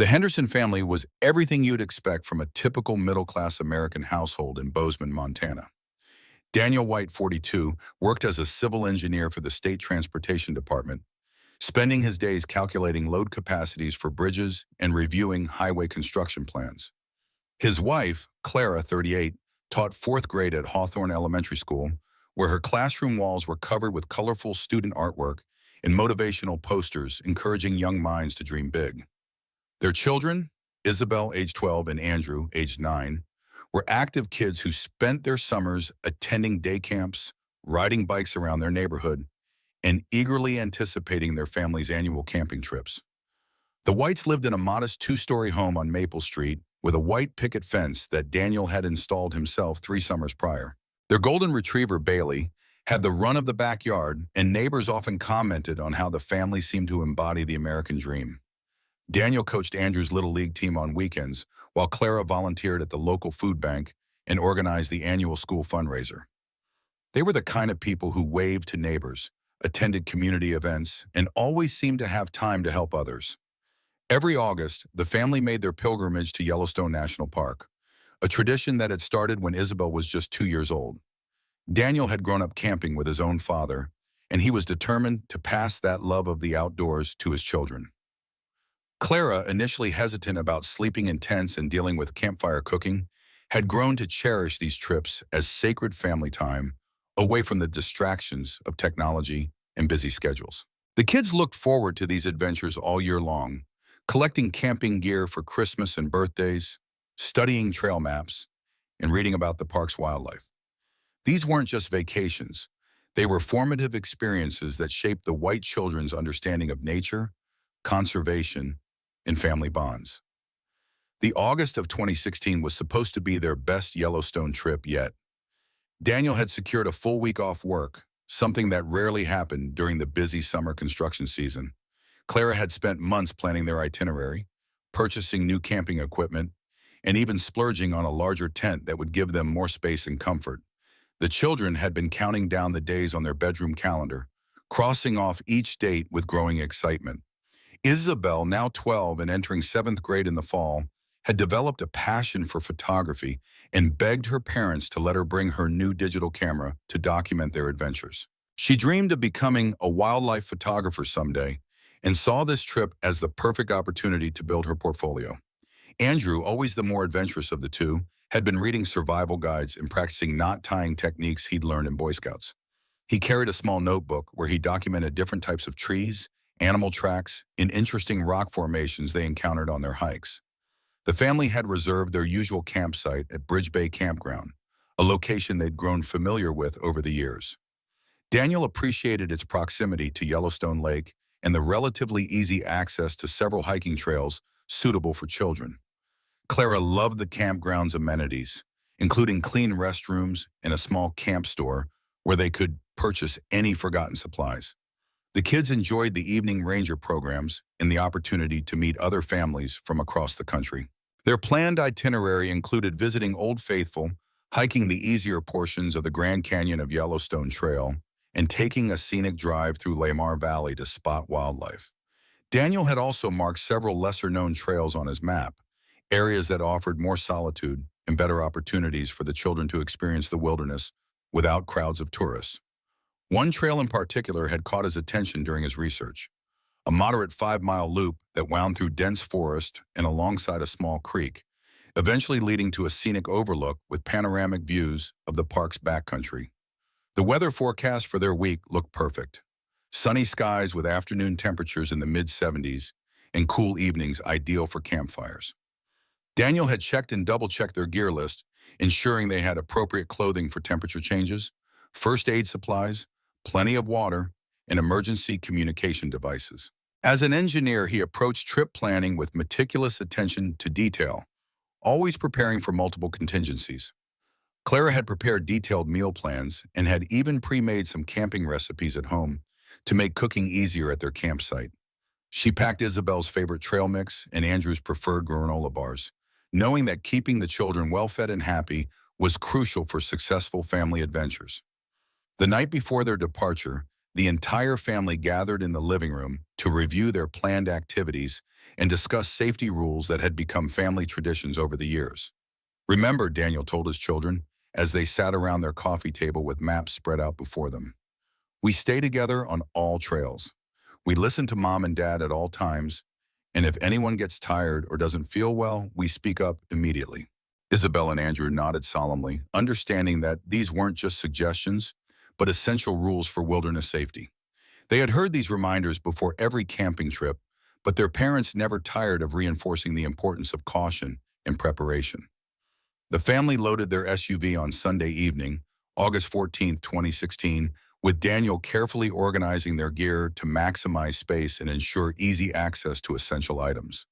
The Henderson family was everything you'd expect from a typical middle-class American household in Bozeman, Montana. Daniel White, 42, worked as a civil engineer for the State Transportation Department, spending his days calculating load capacities for bridges and reviewing highway construction plans. His wife, Clara, 38, taught fourth grade at Hawthorne Elementary School, where her classroom walls were covered with colorful student artwork and motivational posters encouraging young minds to dream big. Their children, Isabel, age 12, and Andrew, age 9, were active kids who spent their summers attending day camps, riding bikes around their neighborhood, and eagerly anticipating their family's annual camping trips. The Whites lived in a modest two-story home on Maple Street with a white picket fence that Daniel had installed himself 3 summers prior. Their golden retriever, Bailey, had the run of the backyard, and neighbors often commented on how the family seemed to embody the American dream. Daniel coached Andrew's Little League team on weekends, while Clara volunteered at the local food bank and organized the annual school fundraiser. They were the kind of people who waved to neighbors, attended community events, and always seemed to have time to help others. Every August, the family made their pilgrimage to Yellowstone National Park, a tradition that had started when Isabel was just 2 years old. Daniel had grown up camping with his own father, and he was determined to pass that love of the outdoors to his children. Clara, initially hesitant about sleeping in tents and dealing with campfire cooking, had grown to cherish these trips as sacred family time, away from the distractions of technology and busy schedules. The kids looked forward to these adventures all year long, collecting camping gear for Christmas and birthdays, studying trail maps, and reading about the park's wildlife. These weren't just vacations. They were formative experiences that shaped the White children's understanding of nature, conservation, and family bonds. The August of 2016 was supposed to be their best Yellowstone trip yet. Daniel had secured a full week off work, something that rarely happened during the busy summer construction season. Clara had spent months planning their itinerary, purchasing new camping equipment, and even splurging on a larger tent that would give them more space and comfort. The children had been counting down the days on their bedroom calendar, crossing off each date with growing excitement. Isabel, now 12 and entering 7th grade in the fall, had developed a passion for photography and begged her parents to let her bring her new digital camera to document their adventures. She dreamed of becoming a wildlife photographer someday and saw this trip as the perfect opportunity to build her portfolio. Andrew, always the more adventurous of the two, had been reading survival guides and practicing knot-tying techniques he'd learned in Boy Scouts. He carried a small notebook where he documented different types of trees, animal tracks, and interesting rock formations they encountered on their hikes. The family had reserved their usual campsite at Bridge Bay Campground, a location they'd grown familiar with over the years. Daniel appreciated its proximity to Yellowstone Lake and the relatively easy access to several hiking trails suitable for children. Clara loved the campground's amenities, including clean restrooms and a small camp store where they could purchase any forgotten supplies. The kids enjoyed the evening ranger programs and the opportunity to meet other families from across the country. Their planned itinerary included visiting Old Faithful, hiking the easier portions of the Grand Canyon of Yellowstone Trail, and taking a scenic drive through Lamar Valley to spot wildlife. Daniel had also marked several lesser-known trails on his map, areas that offered more solitude and better opportunities for the children to experience the wilderness without crowds of tourists. One trail in particular had caught his attention during his research, a moderate 5-mile loop that wound through dense forest and alongside a small creek, eventually leading to a scenic overlook with panoramic views of the park's backcountry. The weather forecast for their week looked perfect. Sunny skies with afternoon temperatures in the mid-70s and cool evenings ideal for campfires. Daniel had checked and double-checked their gear list, ensuring they had appropriate clothing for temperature changes, first aid supplies, plenty of water, and emergency communication devices. As an engineer, he approached trip planning with meticulous attention to detail, always preparing for multiple contingencies. Clara had prepared detailed meal plans and had even pre-made some camping recipes at home to make cooking easier at their campsite. She packed Isabel's favorite trail mix and Andrew's preferred granola bars, knowing that keeping the children well-fed and happy was crucial for successful family adventures. The night before their departure, The entire family gathered in the living room to review their planned activities and discuss safety rules that had become family traditions over the years. Remember, Daniel told his children, as they sat around their coffee table with maps spread out before them. We stay together on all trails. We listen to mom and dad at all times, and if anyone gets tired or doesn't feel well, we speak up immediately. Isabel and Andrew nodded solemnly, understanding that these weren't just suggestions, but essential rules for wilderness safety. They had heard these reminders before every camping trip, but their parents never tired of reinforcing the importance of caution and preparation. The family loaded their SUV on Sunday evening, August 14th, 2016, with Daniel carefully organizing their gear to maximize space and ensure easy access to essential items.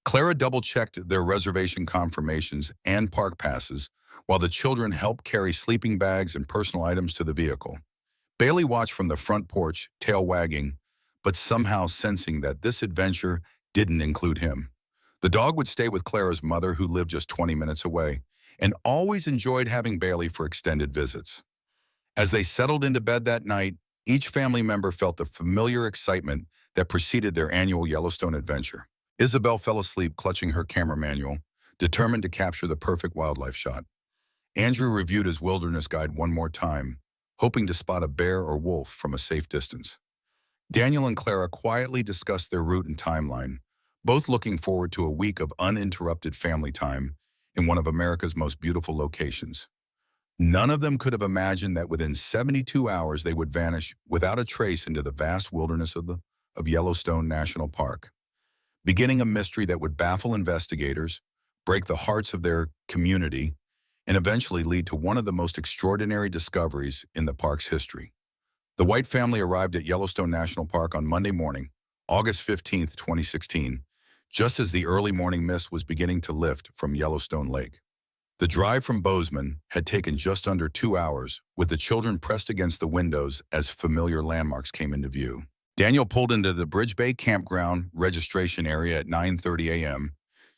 Clara double-checked their reservation confirmations and park passes, while the children helped carry sleeping bags and personal items to the vehicle. Bailey watched from the front porch, tail wagging, but somehow sensing that this adventure didn't include him. The dog would stay with Clara's mother, who lived just 20 minutes away, and always enjoyed having Bailey for extended visits. As they settled into bed that night, each family member felt the familiar excitement that preceded their annual Yellowstone adventure. Isabel fell asleep clutching her camera manual, determined to capture the perfect wildlife shot. Andrew reviewed his wilderness guide one more time, hoping to spot a bear or wolf from a safe distance. Daniel and Clara quietly discussed their route and timeline, both looking forward to a week of uninterrupted family time in one of America's most beautiful locations. None of them could have imagined that within 72 hours they would vanish without a trace into the vast wilderness of Yellowstone National Park, beginning a mystery that would baffle investigators, break the hearts of their community, and eventually lead to one of the most extraordinary discoveries in the park's history. The White family arrived at Yellowstone National Park on Monday morning, August 15th, 2016, just as the early morning mist was beginning to lift from Yellowstone Lake. The drive from Bozeman had taken just under 2 hours, with the children pressed against the windows as familiar landmarks came into view. Daniel pulled into the Bridge Bay Campground registration area at 9:30 a.m.,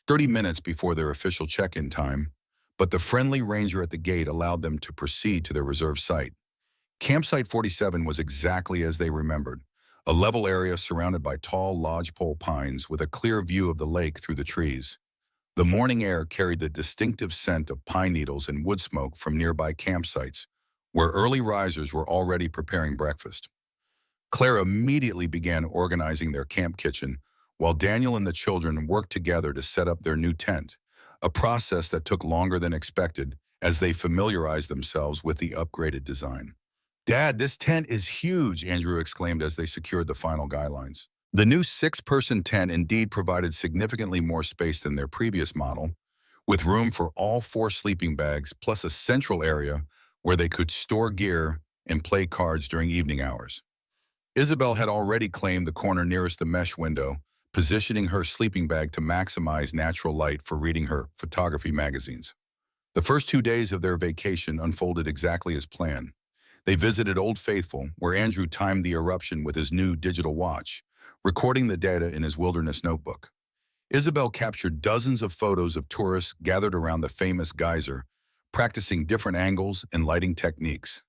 30 minutes before their official check-in time, but the friendly ranger at the gate allowed them to proceed to their reserved site. Campsite 47 was exactly as they remembered, a level area surrounded by tall lodgepole pines with a clear view of the lake through the trees. The morning air carried the distinctive scent of pine needles and wood smoke from nearby campsites, where early risers were already preparing breakfast. Clara immediately began organizing their camp kitchen, while Daniel and the children worked together to set up their new tent, a process that took longer than expected as they familiarized themselves with the upgraded design. "Dad, this tent is huge," Andrew exclaimed as they secured the final guidelines. The new 6-person tent indeed provided significantly more space than their previous model, with room for all 4 sleeping bags plus a central area where they could store gear and play cards during evening hours. Isabel had already claimed the corner nearest the mesh window, positioning her sleeping bag to maximize natural light for reading her photography magazines. The first 2 days of their vacation unfolded exactly as planned. They visited Old Faithful, where Andrew timed the eruption with his new digital watch, recording the data in his wilderness notebook. Isabel captured dozens of photos of tourists gathered around the famous geyser, practicing different angles and lighting techniques.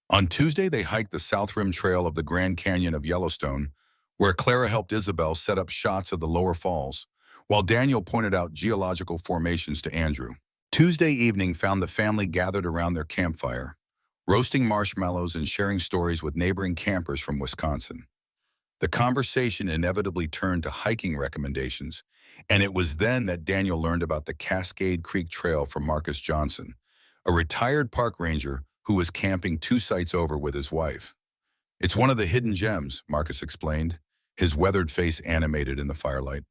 On Tuesday, they hiked the South Rim Trail of the Grand Canyon of Yellowstone, where Clara helped Isabel set up shots of the lower falls, while Daniel pointed out geological formations to Andrew. Tuesday evening found the family gathered around their campfire, roasting marshmallows and sharing stories with neighboring campers from Wisconsin. The conversation inevitably turned to hiking recommendations, and it was then that Daniel learned about the Cascade Creek Trail from Marcus Johnson, a retired park ranger who was camping 2 sites over with his wife. "It's one of the hidden gems," Marcus explained, his weathered face animated in the firelight.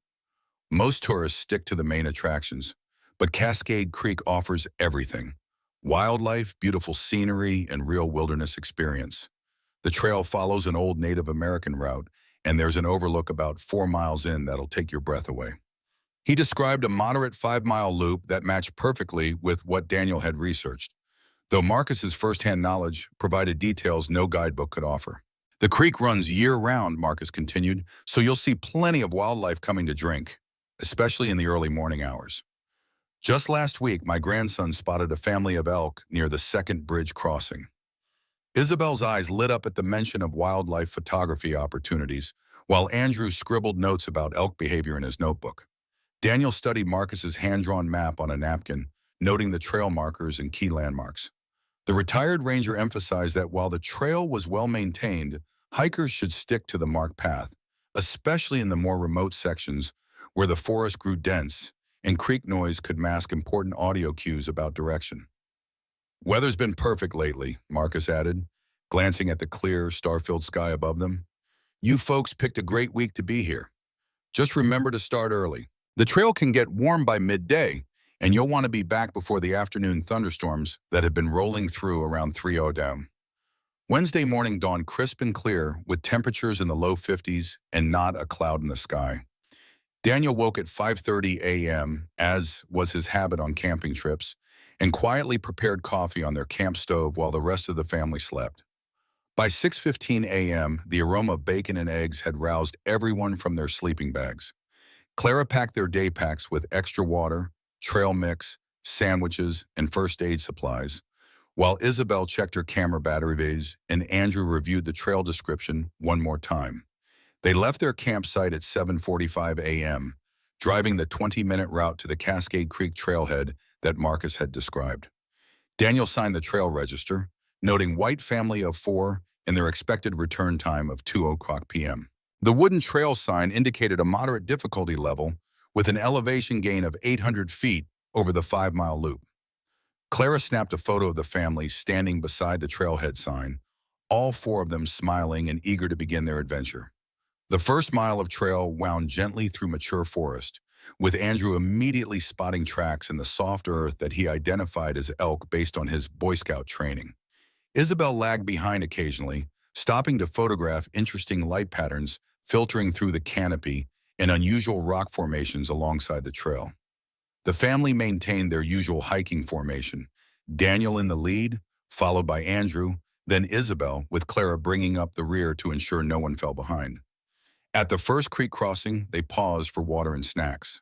"Most tourists stick to the main attractions, but Cascade Creek offers everything: wildlife, beautiful scenery, and real wilderness experience. The trail follows an old Native American route, and there's an overlook about 4 miles in that'll take your breath away." He described a moderate 5-mile loop that matched perfectly with what Daniel had researched, though Marcus's firsthand knowledge provided details no guidebook could offer. "The creek runs year-round," Marcus continued, "so you'll see plenty of wildlife coming to drink, especially in the early morning hours. Just last week, my grandson spotted a family of elk near the second bridge crossing." Isabel's eyes lit up at the mention of wildlife photography opportunities, while Andrew scribbled notes about elk behavior in his notebook. Daniel studied Marcus's hand-drawn map on a napkin, noting the trail markers and key landmarks. The retired ranger emphasized that while the trail was well maintained, hikers should stick to the marked path, especially in the more remote sections where the forest grew dense and creek noise could mask important audio cues about direction. Weather's been perfect lately, Marcus added, glancing at the clear, star-filled sky above them. You folks picked a great week to be here. Just remember to start early. The trail can get warm by midday, and you'll want to be back before the afternoon thunderstorms that have been rolling through around 3:00 down. Wednesday morning dawned crisp and clear, with temperatures in the low 50s and not a cloud in the sky. Daniel woke at 5:30 a.m., as was his habit on camping trips, and quietly prepared coffee on their camp stove while the rest of the family slept. By 6:15 a.m., the aroma of bacon and eggs had roused everyone from their sleeping bags. Clara packed their day packs with extra water, trail mix, sandwiches, and first aid supplies, while Isabel checked her camera battery bays and Andrew reviewed the trail description one more time. They left their campsite at 7:45 a.m., driving the 20-minute route to the Cascade Creek trailhead that Marcus had described. Daniel signed the trail register, noting white family of 4 and their expected return time of 2:00 p.m. The wooden trail sign indicated a moderate difficulty level with an elevation gain of 800 feet over the 5-mile loop. Clara snapped a photo of the family standing beside the trailhead sign, all 4 of them smiling and eager to begin their adventure. The first mile of trail wound gently through mature forest, with Andrew immediately spotting tracks in the soft earth that he identified as elk based on his Boy Scout training. Isabel lagged behind occasionally, stopping to photograph interesting light patterns filtering through the canopy and unusual rock formations alongside the trail. The family maintained their usual hiking formation, Daniel in the lead, followed by Andrew, then Isabel, with Clara bringing up the rear to ensure no one fell behind. At the first creek crossing, they paused for water and snacks.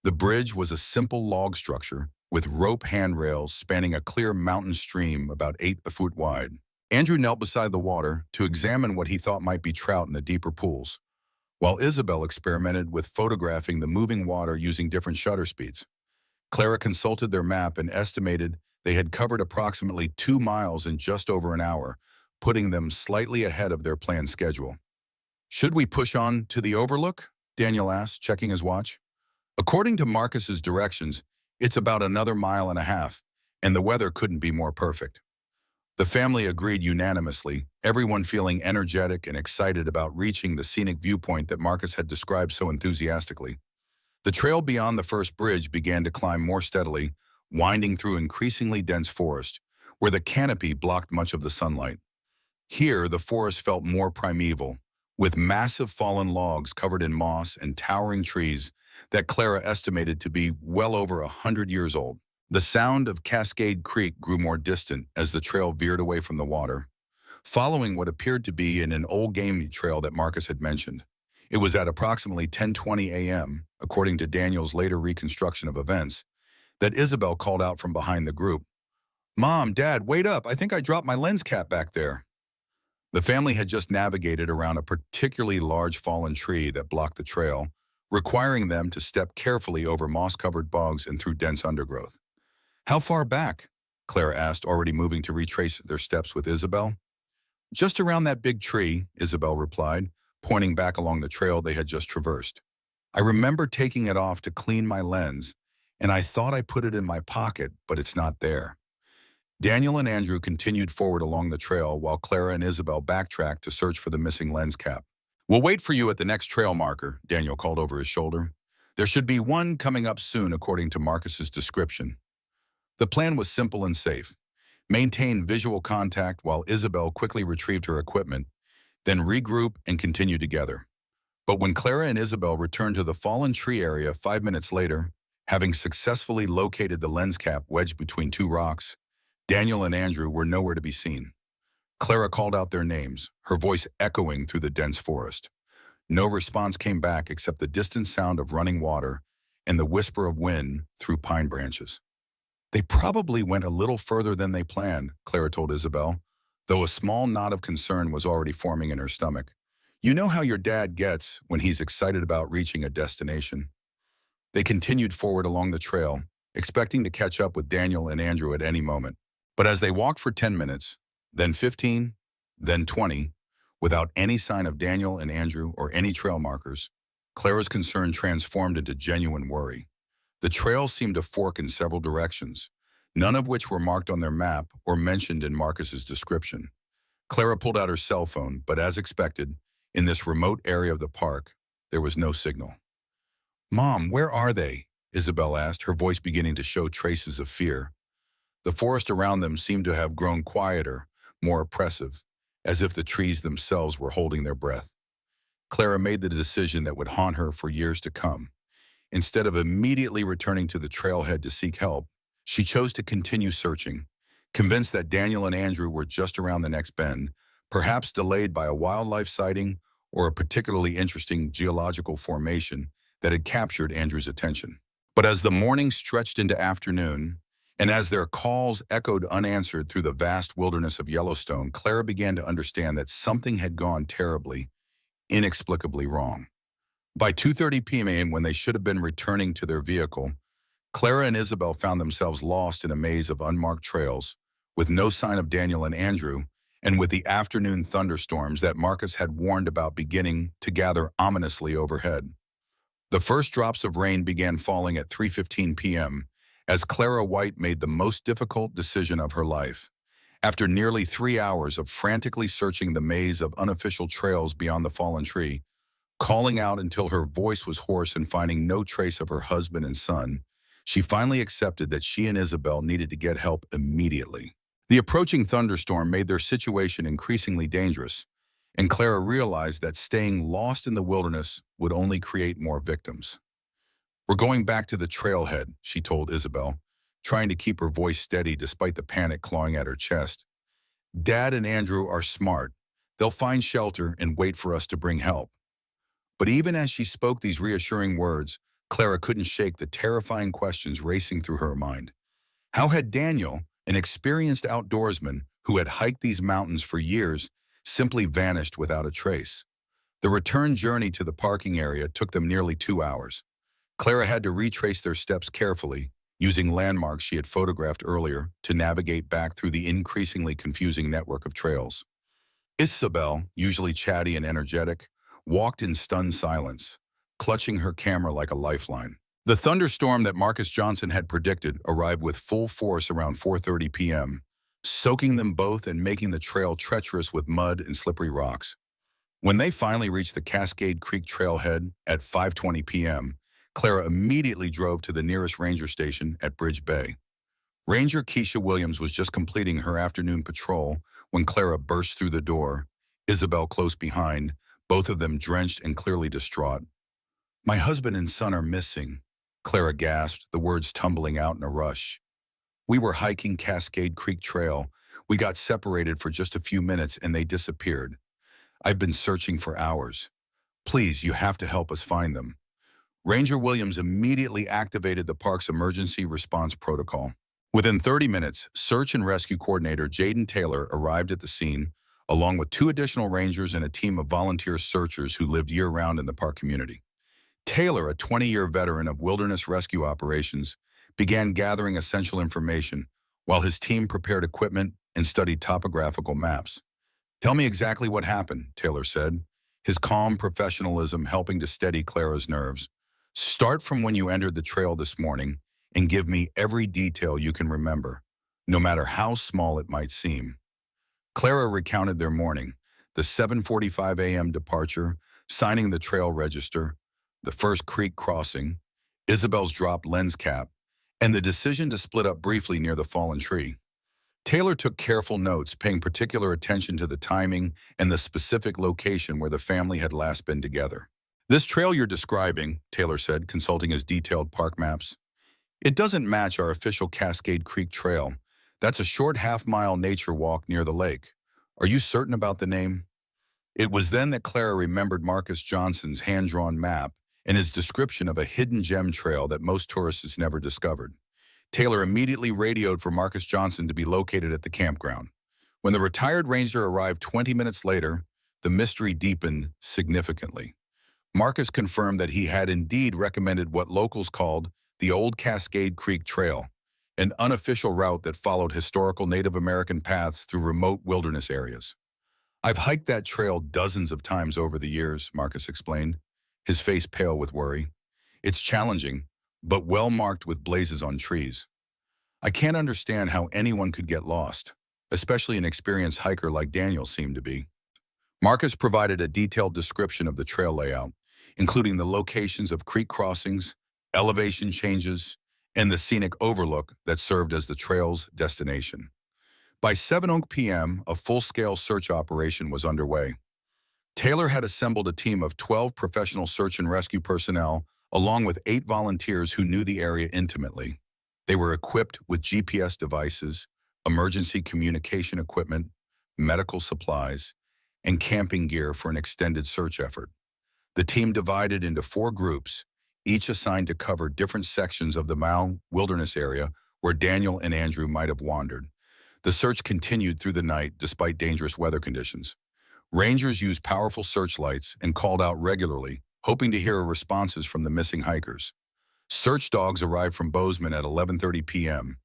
The bridge was a simple log structure with rope handrails spanning a clear mountain stream about 8 foot wide. Andrew knelt beside the water to examine what he thought might be trout in the deeper pools, while Isabel experimented with photographing the moving water using different shutter speeds. Clara consulted their map and estimated they had covered approximately 2 miles in just over an hour, putting them slightly ahead of their planned schedule. Should we push on to the overlook? Daniel asked, checking his watch. According to Marcus's directions, it's about another 1.5 miles, and the weather couldn't be more perfect. The family agreed unanimously, everyone feeling energetic and excited about reaching the scenic viewpoint that Marcus had described so enthusiastically. The trail beyond the first bridge began to climb more steadily, winding through increasingly dense forest, where the canopy blocked much of the sunlight. Here, the forest felt more primeval, with massive fallen logs covered in moss and towering trees that Clara estimated to be well over 100 years old. The sound of Cascade Creek grew more distant as the trail veered away from the water, following what appeared to be an old game trail that Marcus had mentioned. It was at approximately 10:20 a.m., according to Daniel's later reconstruction of events, that Isabel called out from behind the group, "Mom, Dad, wait up, I think I dropped my lens cap back there." The family had just navigated around a particularly large fallen tree that blocked the trail, requiring them to step carefully over moss-covered bogs and through dense undergrowth. "How far back?" Clara asked, already moving to retrace their steps with Isabel. "Just around that big tree," Isabel replied, pointing back along the trail they had just traversed. "I remember taking it off to clean my lens, and I thought I put it in my pocket, but it's not there." Daniel and Andrew continued forward along the trail while Clara and Isabel backtracked to search for the missing lens cap. "We'll wait for you at the next trail marker," Daniel called over his shoulder. "There should be one coming up soon according to Marcus's description." The plan was simple and safe. Maintain visual contact while Isabel quickly retrieved her equipment, then regroup and continue together. But when Clara and Isabel returned to the fallen tree area 5 minutes later, having successfully located the lens cap wedged between 2 rocks, Daniel and Andrew were nowhere to be seen. Clara called out their names, her voice echoing through the dense forest. No response came back except the distant sound of running water and the whisper of wind through pine branches. "They probably went a little further than they planned," Clara told Isabel. though a small knot of concern was already forming in her stomach. You know how your dad gets when he's excited about reaching a destination. They continued forward along the trail, expecting to catch up with Daniel and Andrew at any moment. But as they walked for 10 minutes, then 15, then 20, without any sign of Daniel and Andrew or any trail markers, Clara's concern transformed into genuine worry. The trail seemed to fork in several directions, none of which were marked on their map or mentioned in Marcus's description. Clara pulled out her cell phone, but as expected, in this remote area of the park, there was no signal. "Mom, where are they?" Isabel asked, her voice beginning to show traces of fear. The forest around them seemed to have grown quieter, more oppressive, as if the trees themselves were holding their breath. Clara made the decision that would haunt her for years to come. Instead of immediately returning to the trailhead to seek help, she chose to continue searching, convinced that Daniel and Andrew were just around the next bend, perhaps delayed by a wildlife sighting or a particularly interesting geological formation that had captured Andrew's attention. But as the morning stretched into afternoon, and as their calls echoed unanswered through the vast wilderness of Yellowstone, Clara began to understand that something had gone terribly, inexplicably wrong. By 2:30 p.m., when they should have been returning to their vehicle, Clara and Isabel found themselves lost in a maze of unmarked trails, with no sign of Daniel and Andrew, and with the afternoon thunderstorms that Marcus had warned about beginning to gather ominously overhead. The first drops of rain began falling at 3:15 p.m., as Clara White made the most difficult decision of her life. After nearly 3 hours of frantically searching the maze of unofficial trails beyond the fallen tree, calling out until her voice was hoarse and finding no trace of her husband and son, she finally accepted that she and Isabel needed to get help immediately. The approaching thunderstorm made their situation increasingly dangerous, and Clara realized that staying lost in the wilderness would only create more victims. "We're going back to the trailhead," she told Isabel, trying to keep her voice steady despite the panic clawing at her chest. "Dad and Andrew are smart. They'll find shelter and wait for us to bring help." But even as she spoke these reassuring words, Clara couldn't shake the terrifying questions racing through her mind. How had Daniel, an experienced outdoorsman who had hiked these mountains for years, simply vanished without a trace? The return journey to the parking area took them nearly 2 hours. Clara had to retrace their steps carefully, using landmarks she had photographed earlier to navigate back through the increasingly confusing network of trails. Isabel, usually chatty and energetic, walked in stunned silence, clutching her camera like a lifeline. The thunderstorm that Marcus Johnson had predicted arrived with full force around 4:30 p.m., soaking them both and making the trail treacherous with mud and slippery rocks. When they finally reached the Cascade Creek trailhead at 5:20 p.m., Clara immediately drove to the nearest ranger station at Bridge Bay. Ranger Keisha Williams was just completing her afternoon patrol when Clara burst through the door, Isabel close behind, both of them drenched and clearly distraught. "My husband and son are missing," Clara gasped, the words tumbling out in a rush. "We were hiking Cascade Creek Trail. We got separated for just a few minutes and they disappeared. I've been searching for hours. Please, you have to help us find them." Ranger Williams immediately activated the park's emergency response protocol. Within 30 minutes, search and rescue coordinator Jaden Taylor arrived at the scene, along with 2 additional rangers and a team of volunteer searchers who lived year-round in the park community. Taylor, a 20-year veteran of wilderness rescue operations, began gathering essential information while his team prepared equipment and studied topographical maps. "Tell me exactly what happened," Taylor said, his calm professionalism helping to steady Clara's nerves. "Start from when you entered the trail this morning and give me every detail you can remember, no matter how small it might seem." Clara recounted their morning, the 7:45 a.m. departure, signing the trail register, the first creek crossing, Isabel's dropped lens cap, and the decision to split up briefly near the fallen tree. Taylor took careful notes, paying particular attention to the timing and the specific location where the family had last been together. "This trail you're describing," Taylor said, consulting his detailed park maps, "it doesn't match our official Cascade Creek Trail. That's a short half-mile nature walk near the lake. Are you certain about the name?" It was then that Clara remembered Marcus Johnson's hand-drawn map and his description of a hidden gem trail that most tourists never discovered. Taylor immediately radioed for Marcus Johnson to be located at the campground. When the retired ranger arrived 20 minutes later, the mystery deepened significantly. Marcus confirmed that he had indeed recommended what locals called the Old Cascade Creek Trail, an unofficial route that followed historical Native American paths through remote wilderness areas. "I've hiked that trail dozens of times over the years," Marcus explained, his face pale with worry. "It's challenging, but well marked with blazes on trees. I can't understand how anyone could get lost, especially an experienced hiker like Daniel seemed to be." Marcus provided a detailed description of the trail layout, including the locations of creek crossings, elevation changes, and the scenic overlook that served as the trail's destination. By 7 p.m., a full-scale search operation was underway. Taylor had assembled a team of 12 professional search and rescue personnel, along with 8 volunteers who knew the area intimately. They were equipped with GPS devices, emergency communication equipment, medical supplies, and camping gear for an extended search effort. The team divided into 4 groups, each assigned to cover different sections of the Mau wilderness area where Daniel and Andrew might have wandered. The search continued through the night despite dangerous weather conditions. Rangers used powerful searchlights and called out regularly, hoping to hear responses from the missing hikers. Search dogs arrived from Bozeman at 11:30 p.m.,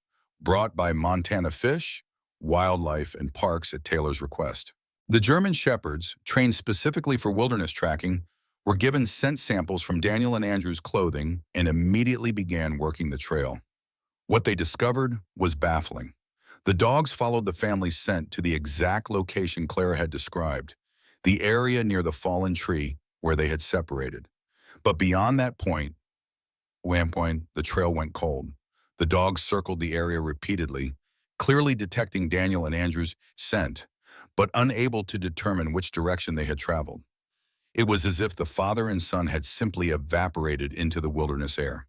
brought by Montana Fish, Wildlife, and Parks at Taylor's request. The German Shepherds, trained specifically for wilderness tracking, were given scent samples from Daniel and Andrew's clothing and immediately began working the trail. What they discovered was baffling. The dogs followed the family's scent to the exact location Clara had described, the area near the fallen tree where they had separated. But beyond that point, the trail went cold. The dogs circled the area repeatedly, clearly detecting Daniel and Andrew's scent, but unable to determine which direction they had traveled. It was as if the father and son had simply evaporated into the wilderness air.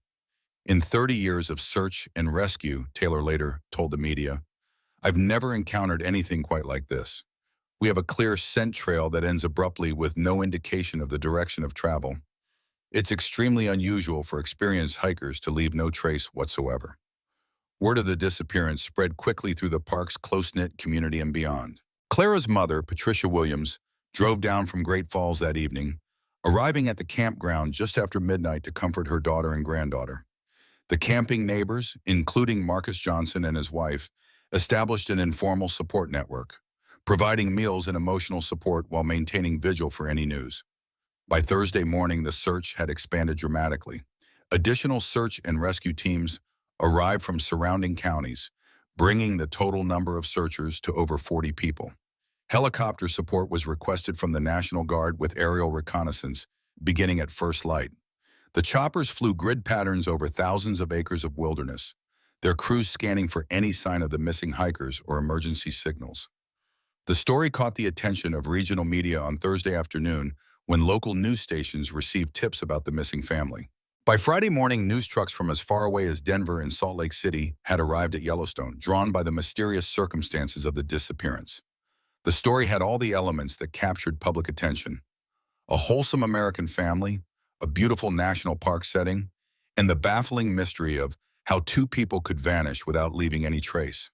"In 30 years of search and rescue," Taylor later told the media, "I've never encountered anything quite like this. We have a clear scent trail that ends abruptly with no indication of the direction of travel. It's extremely unusual for experienced hikers to leave no trace whatsoever." Word of the disappearance spread quickly through the park's close-knit community and beyond. Clara's mother, Patricia Williams, drove down from Great Falls that evening, arriving at the campground just after midnight to comfort her daughter and granddaughter. The camping neighbors, including Marcus Johnson and his wife, established an informal support network, providing meals and emotional support while maintaining vigil for any news. By Thursday morning, the search had expanded dramatically. Additional search and rescue teams arrived from surrounding counties, bringing the total number of searchers to over 40 people. Helicopter support was requested from the National Guard with aerial reconnaissance, beginning at first light. The choppers flew grid patterns over thousands of acres of wilderness, their crews scanning for any sign of the missing hikers or emergency signals. The story caught the attention of regional media on Thursday afternoon when local news stations received tips about the missing family. By Friday morning, news trucks from as far away as Denver and Salt Lake City had arrived at Yellowstone, drawn by the mysterious circumstances of the disappearance. The story had all the elements that captured public attention: a wholesome American family, a beautiful national park setting, and the baffling mystery of how 2 people could vanish without leaving any trace.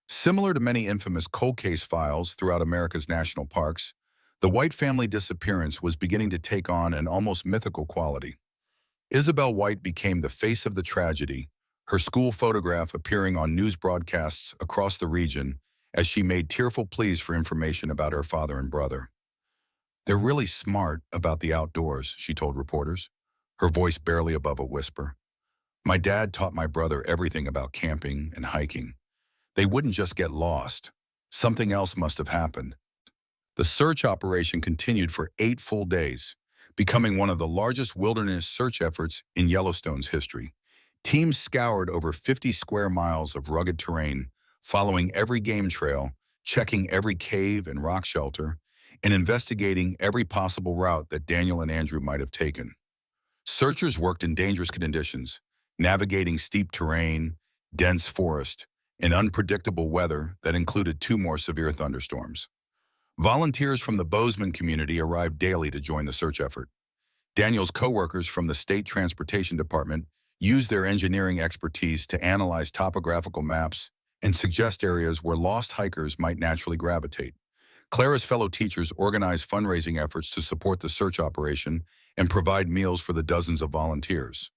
Similar to many infamous cold case files throughout America's national parks, the White family disappearance was beginning to take on an almost mythical quality. Isabel White became the face of the tragedy, her school photograph appearing on news broadcasts across the region as she made tearful pleas for information about her father and brother. "They're really smart about the outdoors," she told reporters, her voice barely above a whisper. "My dad taught my brother everything about camping and hiking. They wouldn't just get lost. Something else must have happened." The search operation continued for 8 full days, becoming one of the largest wilderness search efforts in Yellowstone's history. Teams scoured over 50 square miles of rugged terrain, following every game trail, checking every cave and rock shelter, and investigating every possible route that Daniel and Andrew might have taken. Searchers worked in dangerous conditions, navigating steep terrain, dense forest, and unpredictable weather that included 2 more severe thunderstorms. Volunteers from the Bozeman community arrived daily to join the search effort. Daniel's co-workers from the State Transportation Department used their engineering expertise to analyze topographical maps and suggest areas where lost hikers might naturally gravitate. Clara's fellow teachers organized fundraising efforts to support the search operation and provide meals for the dozens of volunteers.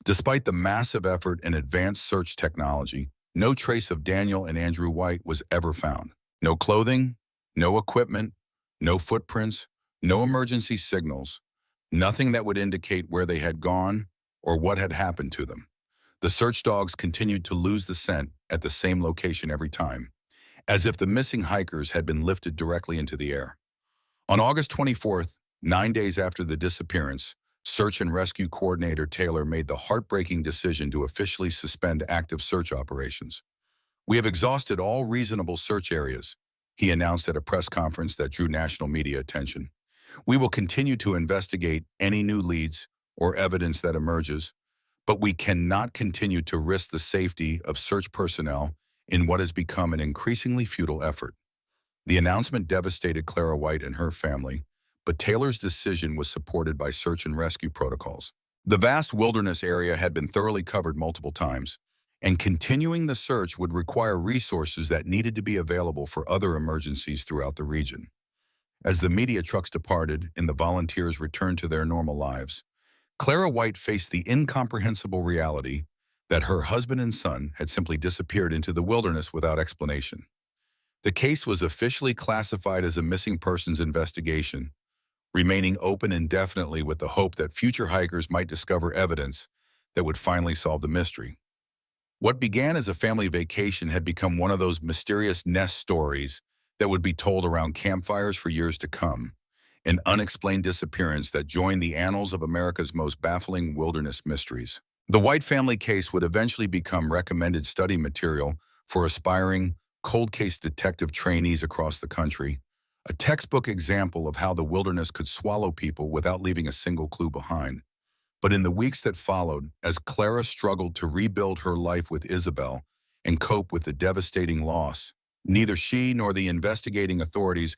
Despite the massive effort and advanced search technology, no trace of Daniel and Andrew White was ever found. No clothing, no equipment, no footprints, no emergency signals, nothing that would indicate where they had gone or what had happened to them. The search dogs continued to lose the scent at the same location every time, as if the missing hikers had been lifted directly into the air. On August 24th, 9 days after the disappearance, Search and Rescue Coordinator Taylor made the heartbreaking decision to officially suspend active search operations. "We have exhausted all reasonable search areas," he announced at a press conference that drew national media attention. "We will continue to investigate any new leads or evidence that emerges, but we cannot continue to risk the safety of search personnel in what has become an increasingly futile effort." The announcement devastated Clara White and her family, but Taylor's decision was supported by search and rescue protocols. The vast wilderness area had been thoroughly covered multiple times, and continuing the search would require resources that needed to be available for other emergencies throughout the region. As the media trucks departed and the volunteers returned to their normal lives, Clara White faced the incomprehensible reality that her husband and son had simply disappeared into the wilderness without explanation. The case was officially classified as a missing persons investigation, remaining open indefinitely with the hope that future hikers might discover evidence that would finally solve the mystery. What began as a family vacation had become one of those mysterious nest stories that would be told around campfires for years to come, an unexplained disappearance that joined the annals of America's most baffling wilderness mysteries. The White family case would eventually become recommended study material for aspiring cold case detective trainees across the country, a textbook example of how the wilderness could swallow people without leaving a single clue behind. But in the weeks that followed, as Clara struggled to rebuild her life with Isabel and cope with the devastating loss, neither she nor the investigating authorities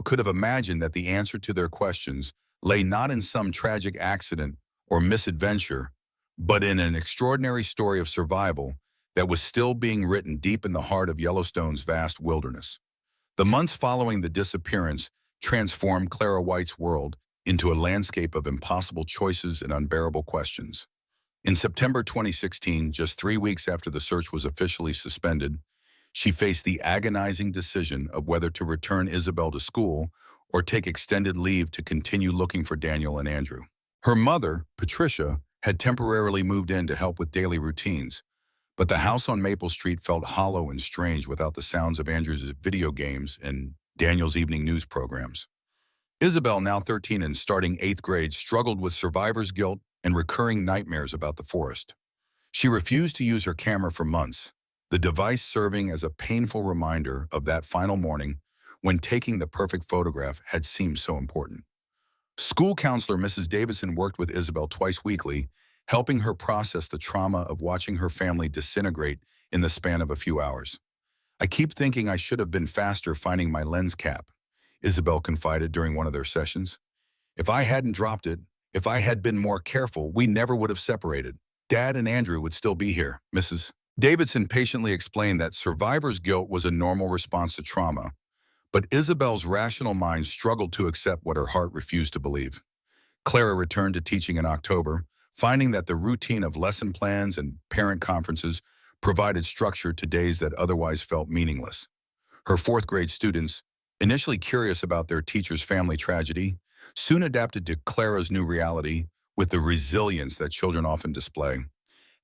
could have imagined that the answer to their questions lay not in some tragic accident or misadventure, but in an extraordinary story of survival that was still being written deep in the heart of Yellowstone's vast wilderness. The months following the disappearance transformed Clara White's world into a landscape of impossible choices and unbearable questions. In September 2016, just 3 weeks after the search was officially suspended, she faced the agonizing decision of whether to return Isabel to school or take extended leave to continue looking for Daniel and Andrew. Her mother, Patricia, had temporarily moved in to help with daily routines, but the house on Maple Street felt hollow and strange without the sounds of Andrew's video games and Daniel's evening news programs. Isabel, now 13 and starting 8th grade, struggled with survivor's guilt and recurring nightmares about the forest. She refused to use her camera for months, the device serving as a painful reminder of that final morning when taking the perfect photograph had seemed so important. School counselor Mrs. Davidson worked with Isabel twice weekly, helping her process the trauma of watching her family disintegrate in the span of a few hours. "I keep thinking I should have been faster finding my lens cap," Isabel confided during one of their sessions. "If I hadn't dropped it, if I had been more careful, we never would have separated. Dad and Andrew would still be here." Mrs. Davidson patiently explained that survivor's guilt was a normal response to trauma, but Isabel's rational mind struggled to accept what her heart refused to believe. Clara returned to teaching in October, finding that the routine of lesson plans and parent conferences provided structure to days that otherwise felt meaningless. Her 4th grade students, initially curious about their teacher's family tragedy, soon adapted to Clara's new reality with the resilience that children often display.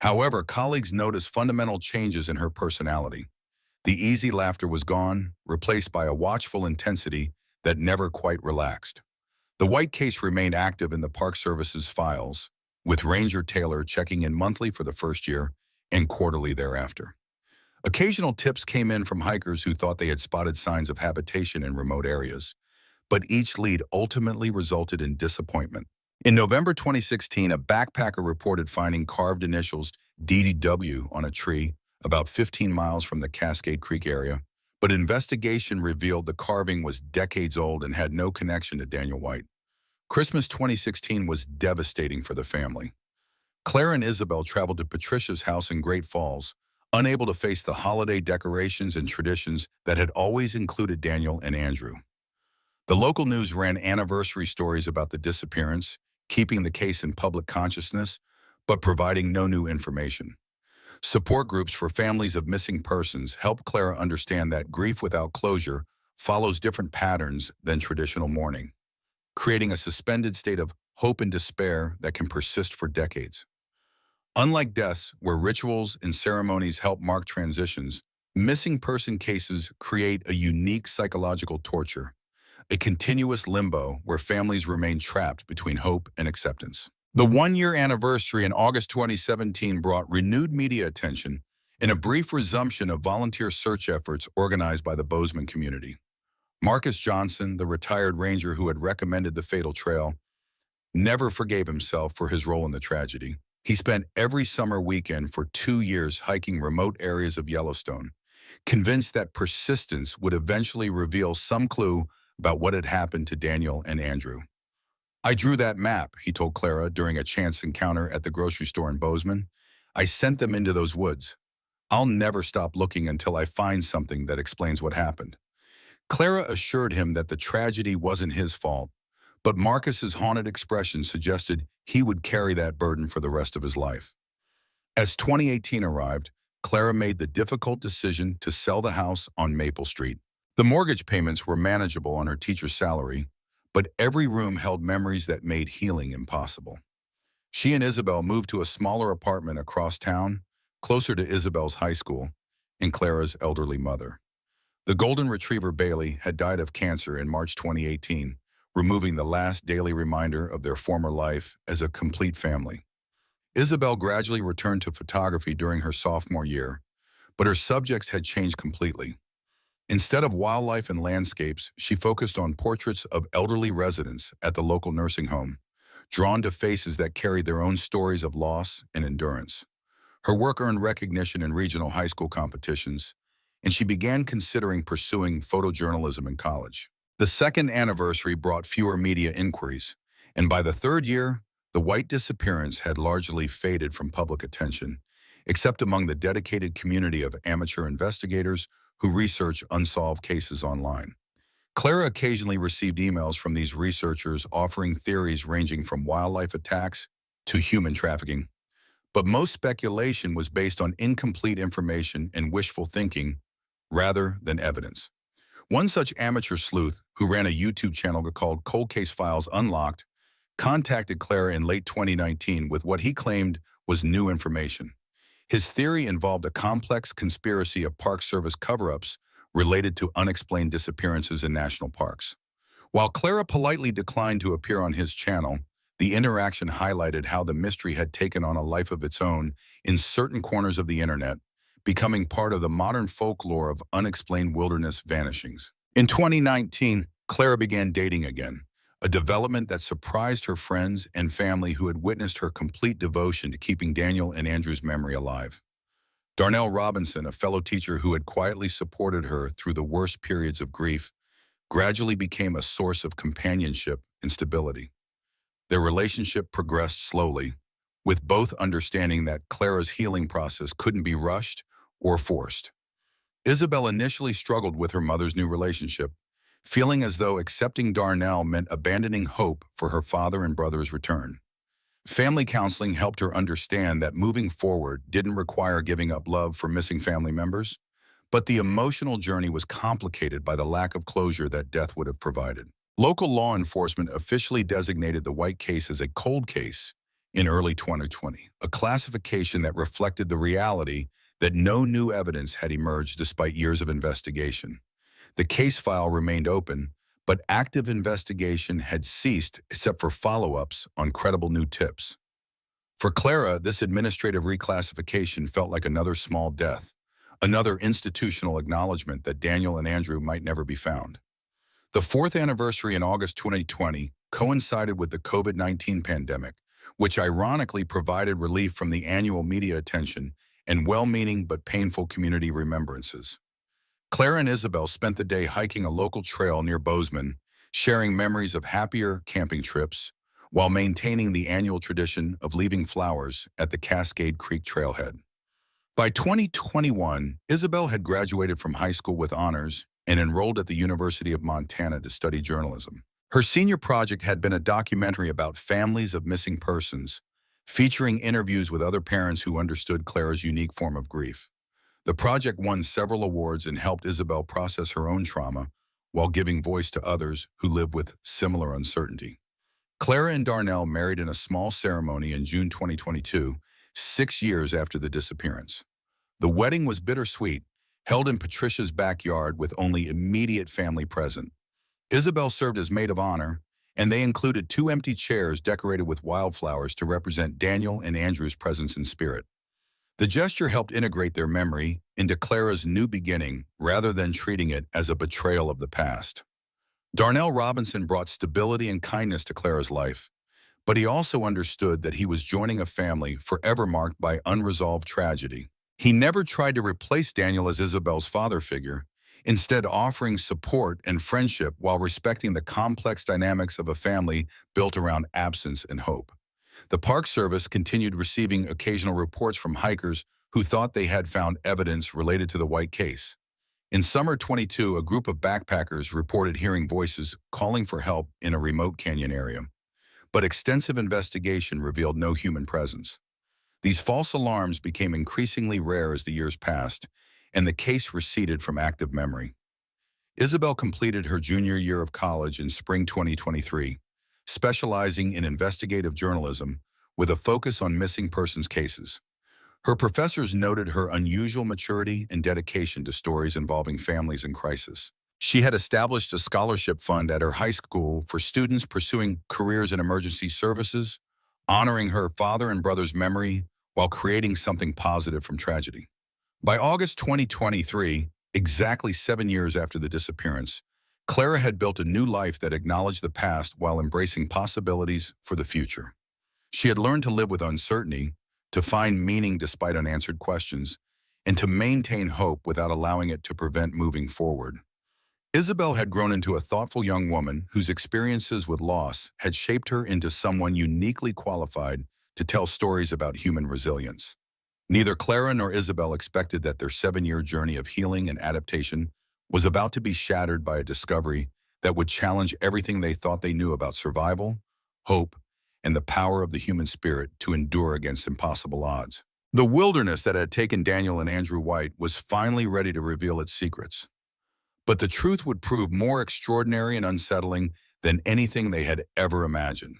However, colleagues noticed fundamental changes in her personality. The easy laughter was gone, replaced by a watchful intensity that never quite relaxed. The White case remained active in the Park Service's files, with Ranger Taylor checking in monthly for the first year and quarterly thereafter. Occasional tips came in from hikers who thought they had spotted signs of habitation in remote areas, but each lead ultimately resulted in disappointment. In November 2016, a backpacker reported finding carved initials DDW on a tree about 15 miles from the Cascade Creek area, but investigation revealed the carving was decades old and had no connection to Daniel White. Christmas 2016 was devastating for the family. Claire and Isabel traveled to Patricia's house in Great Falls, unable to face the holiday decorations and traditions that had always included Daniel and Andrew. The local news ran anniversary stories about the disappearance, keeping the case in public consciousness, but providing no new information. Support groups for families of missing persons helped Clara understand that grief without closure follows different patterns than traditional mourning, creating a suspended state of hope and despair that can persist for decades. Unlike deaths, where rituals and ceremonies help mark transitions, missing person cases create a unique psychological torture, a continuous limbo where families remain trapped between hope and acceptance. The one-year anniversary in August 2017 brought renewed media attention and a brief resumption of volunteer search efforts organized by the Bozeman community. Marcus Johnson, the retired ranger who had recommended the fatal trail, never forgave himself for his role in the tragedy. He spent every summer weekend for 2 years hiking remote areas of Yellowstone, convinced that persistence would eventually reveal some clue about what had happened to Daniel and Andrew. "I drew that map," he told Clara during a chance encounter at the grocery store in Bozeman. "I sent them into those woods. I'll never stop looking until I find something that explains what happened." Clara assured him that the tragedy wasn't his fault, but Marcus's haunted expression suggested he would carry that burden for the rest of his life. As 2018 arrived, Clara made the difficult decision to sell the house on Maple Street. The mortgage payments were manageable on her teacher's salary, but every room held memories that made healing impossible. She and Isabel moved to a smaller apartment across town, closer to Isabel's high school and Clara's elderly mother. The golden retriever Bailey had died of cancer in March 2018, removing the last daily reminder of their former life as a complete family. Isabel gradually returned to photography during her sophomore year, but her subjects had changed completely. Instead of wildlife and landscapes, she focused on portraits of elderly residents at the local nursing home, drawn to faces that carried their own stories of loss and endurance. Her work earned recognition in regional high school competitions, and she began considering pursuing photojournalism in college. The second anniversary brought fewer media inquiries, and by the third year, the white disappearance had largely faded from public attention, except among the dedicated community of amateur investigators who research unsolved cases online. Clara occasionally received emails from these researchers offering theories ranging from wildlife attacks to human trafficking, but most speculation was based on incomplete information and wishful thinking rather than evidence. One such amateur sleuth, who ran a YouTube channel called Cold Case Files Unlocked, contacted Clara in late 2019 with what he claimed was new information. His theory involved a complex conspiracy of Park Service cover-ups related to unexplained disappearances in national parks. While Clara politely declined to appear on his channel, the interaction highlighted how the mystery had taken on a life of its own in certain corners of the internet, becoming part of the modern folklore of unexplained wilderness vanishings. In 2019, Clara began dating again, a development that surprised her friends and family who had witnessed her complete devotion to keeping Daniel and Andrew's memory alive. Darnell Robinson, a fellow teacher who had quietly supported her through the worst periods of grief, gradually became a source of companionship and stability. Their relationship progressed slowly, with both understanding that Clara's healing process couldn't be rushed or forced. Isabel initially struggled with her mother's new relationship, feeling as though accepting Darnell meant abandoning hope for her father and brother's return. Family counseling helped her understand that moving forward didn't require giving up love for missing family members, but the emotional journey was complicated by the lack of closure that death would have provided. Local law enforcement officially designated the White case as a cold case in early 2020, a classification that reflected the reality that no new evidence had emerged despite years of investigation. The case file remained open, but active investigation had ceased except for follow-ups on credible new tips. For Clara, this administrative reclassification felt like another small death, another institutional acknowledgement that Daniel and Andrew might never be found. The fourth anniversary in August 2020 coincided with the COVID-19 pandemic, which ironically provided relief from the annual media attention and well-meaning but painful community remembrances. Clara and Isabel spent the day hiking a local trail near Bozeman, sharing memories of happier camping trips, while maintaining the annual tradition of leaving flowers at the Cascade Creek trailhead. By 2021, Isabel had graduated from high school with honors and enrolled at the University of Montana to study journalism. Her senior project had been a documentary about families of missing persons, featuring interviews with other parents who understood Clara's unique form of grief. The project won several awards and helped Isabel process her own trauma while giving voice to others who live with similar uncertainty. Clara and Darnell married in a small ceremony in June 2022, 6 years after the disappearance. The wedding was bittersweet, held in Patricia's backyard with only immediate family present. Isabel served as maid of honor, and they included two empty chairs decorated with wildflowers to represent Daniel and Andrew's presence in spirit. The gesture helped integrate their memory into Clara's new beginning rather than treating it as a betrayal of the past. Darnell Robinson brought stability and kindness to Clara's life, but he also understood that he was joining a family forever marked by unresolved tragedy. He never tried to replace Daniel as Isabel's father figure, instead offering support and friendship while respecting the complex dynamics of a family built around absence and hope. The Park Service continued receiving occasional reports from hikers who thought they had found evidence related to the White case. In summer 22, a group of backpackers reported hearing voices calling for help in a remote canyon area, but extensive investigation revealed no human presence. These false alarms became increasingly rare as the years passed, and the case receded from active memory. Isabel completed her junior year of college in spring 2023, specializing in investigative journalism with a focus on missing persons cases. Her professors noted her unusual maturity and dedication to stories involving families in crisis. She had established a scholarship fund at her high school for students pursuing careers in emergency services, honoring her father and brother's memory while creating something positive from tragedy. By August 2023, exactly 7 years after the disappearance, Clara had built a new life that acknowledged the past while embracing possibilities for the future. She had learned to live with uncertainty, to find meaning despite unanswered questions, and to maintain hope without allowing it to prevent moving forward. Isabel had grown into a thoughtful young woman whose experiences with loss had shaped her into someone uniquely qualified to tell stories about human resilience. Neither Clara nor Isabel expected that their 7-year journey of healing and adaptation was about to be shattered by a discovery that would challenge everything they thought they knew about survival, hope, and the power of the human spirit to endure against impossible odds. The wilderness that had taken Daniel and Andrew White was finally ready to reveal its secrets. But the truth would prove more extraordinary and unsettling than anything they had ever imagined.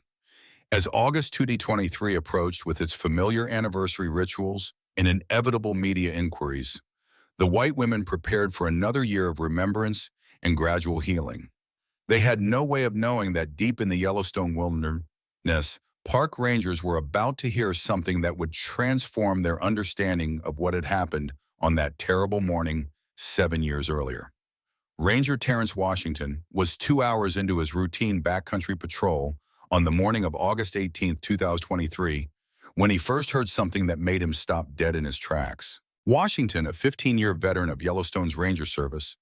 As August 2023 approached with its familiar anniversary rituals and inevitable media inquiries, the White women prepared for another year of remembrance and gradual healing. They had no way of knowing that deep in the Yellowstone wilderness, park rangers were about to hear something that would transform their understanding of what had happened on that terrible morning 7 years earlier. Ranger Terrence Washington was 2 hours into his routine backcountry patrol on the morning of August 18, 2023, when he first heard something that made him stop dead in his tracks. Washington, a 15-year veteran of Yellowstone's Ranger Service,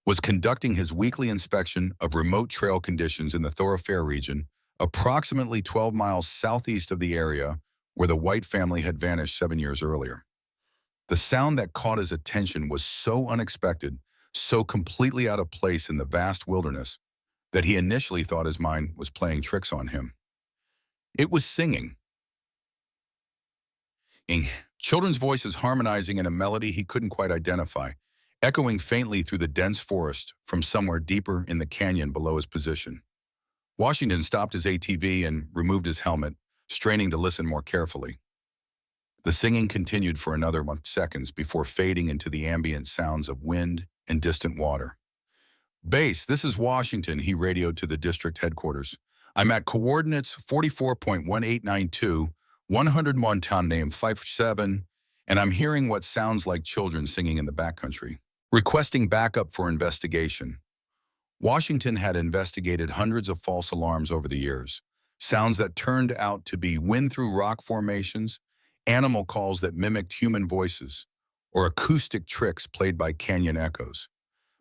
was conducting his weekly inspection of remote trail conditions in the Thoroughfare region, approximately 12 miles southeast of the area where the White family had vanished 7 years earlier. The sound that caught his attention was so unexpected, so completely out of place in the vast wilderness, that he initially thought his mind was playing tricks on him. It was singing. Children's voices harmonizing in a melody he couldn't quite identify, echoing faintly through the dense forest from somewhere deeper in the canyon below his position. Washington stopped his ATV and removed his helmet, straining to listen more carefully. The singing continued for another seconds before fading into the ambient sounds of wind and distant water. "Base, this is Washington," he radioed to the district headquarters. "I'm at coordinates 44.1892, 100 Montana name 57, and I'm hearing what sounds like children singing in the backcountry. Requesting backup for investigation." Washington had investigated hundreds of false alarms over the years, sounds that turned out to be wind through rock formations, animal calls that mimicked human voices, or acoustic tricks played by canyon echoes.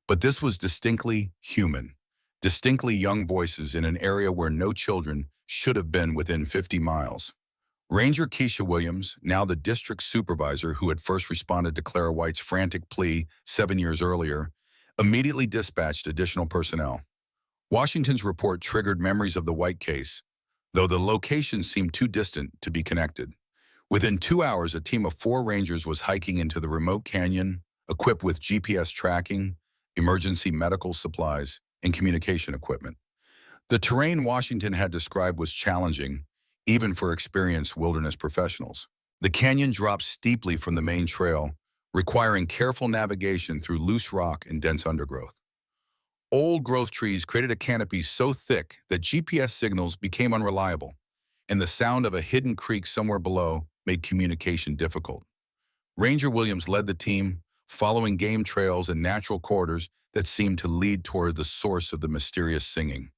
But this was distinctly human, distinctly young voices in an area where no children should have been within 50 miles. Ranger Keisha Williams, now the district supervisor who had first responded to Clara White's frantic plea 7 years earlier, immediately dispatched additional personnel. Washington's report triggered memories of the White case, though the location seemed too distant to be connected. Within 2 hours, a team of 4 rangers was hiking into the remote canyon, equipped with GPS tracking, emergency medical supplies, and communication equipment. The terrain Washington had described was challenging, even for experienced wilderness professionals. The canyon dropped steeply from the main trail, requiring careful navigation through loose rock and dense undergrowth. Old growth trees created a canopy so thick that GPS signals became unreliable, and the sound of a hidden creek somewhere below made communication difficult. Ranger Williams led the team, following game trails and natural corridors that seemed to lead toward the source of the mysterious singing.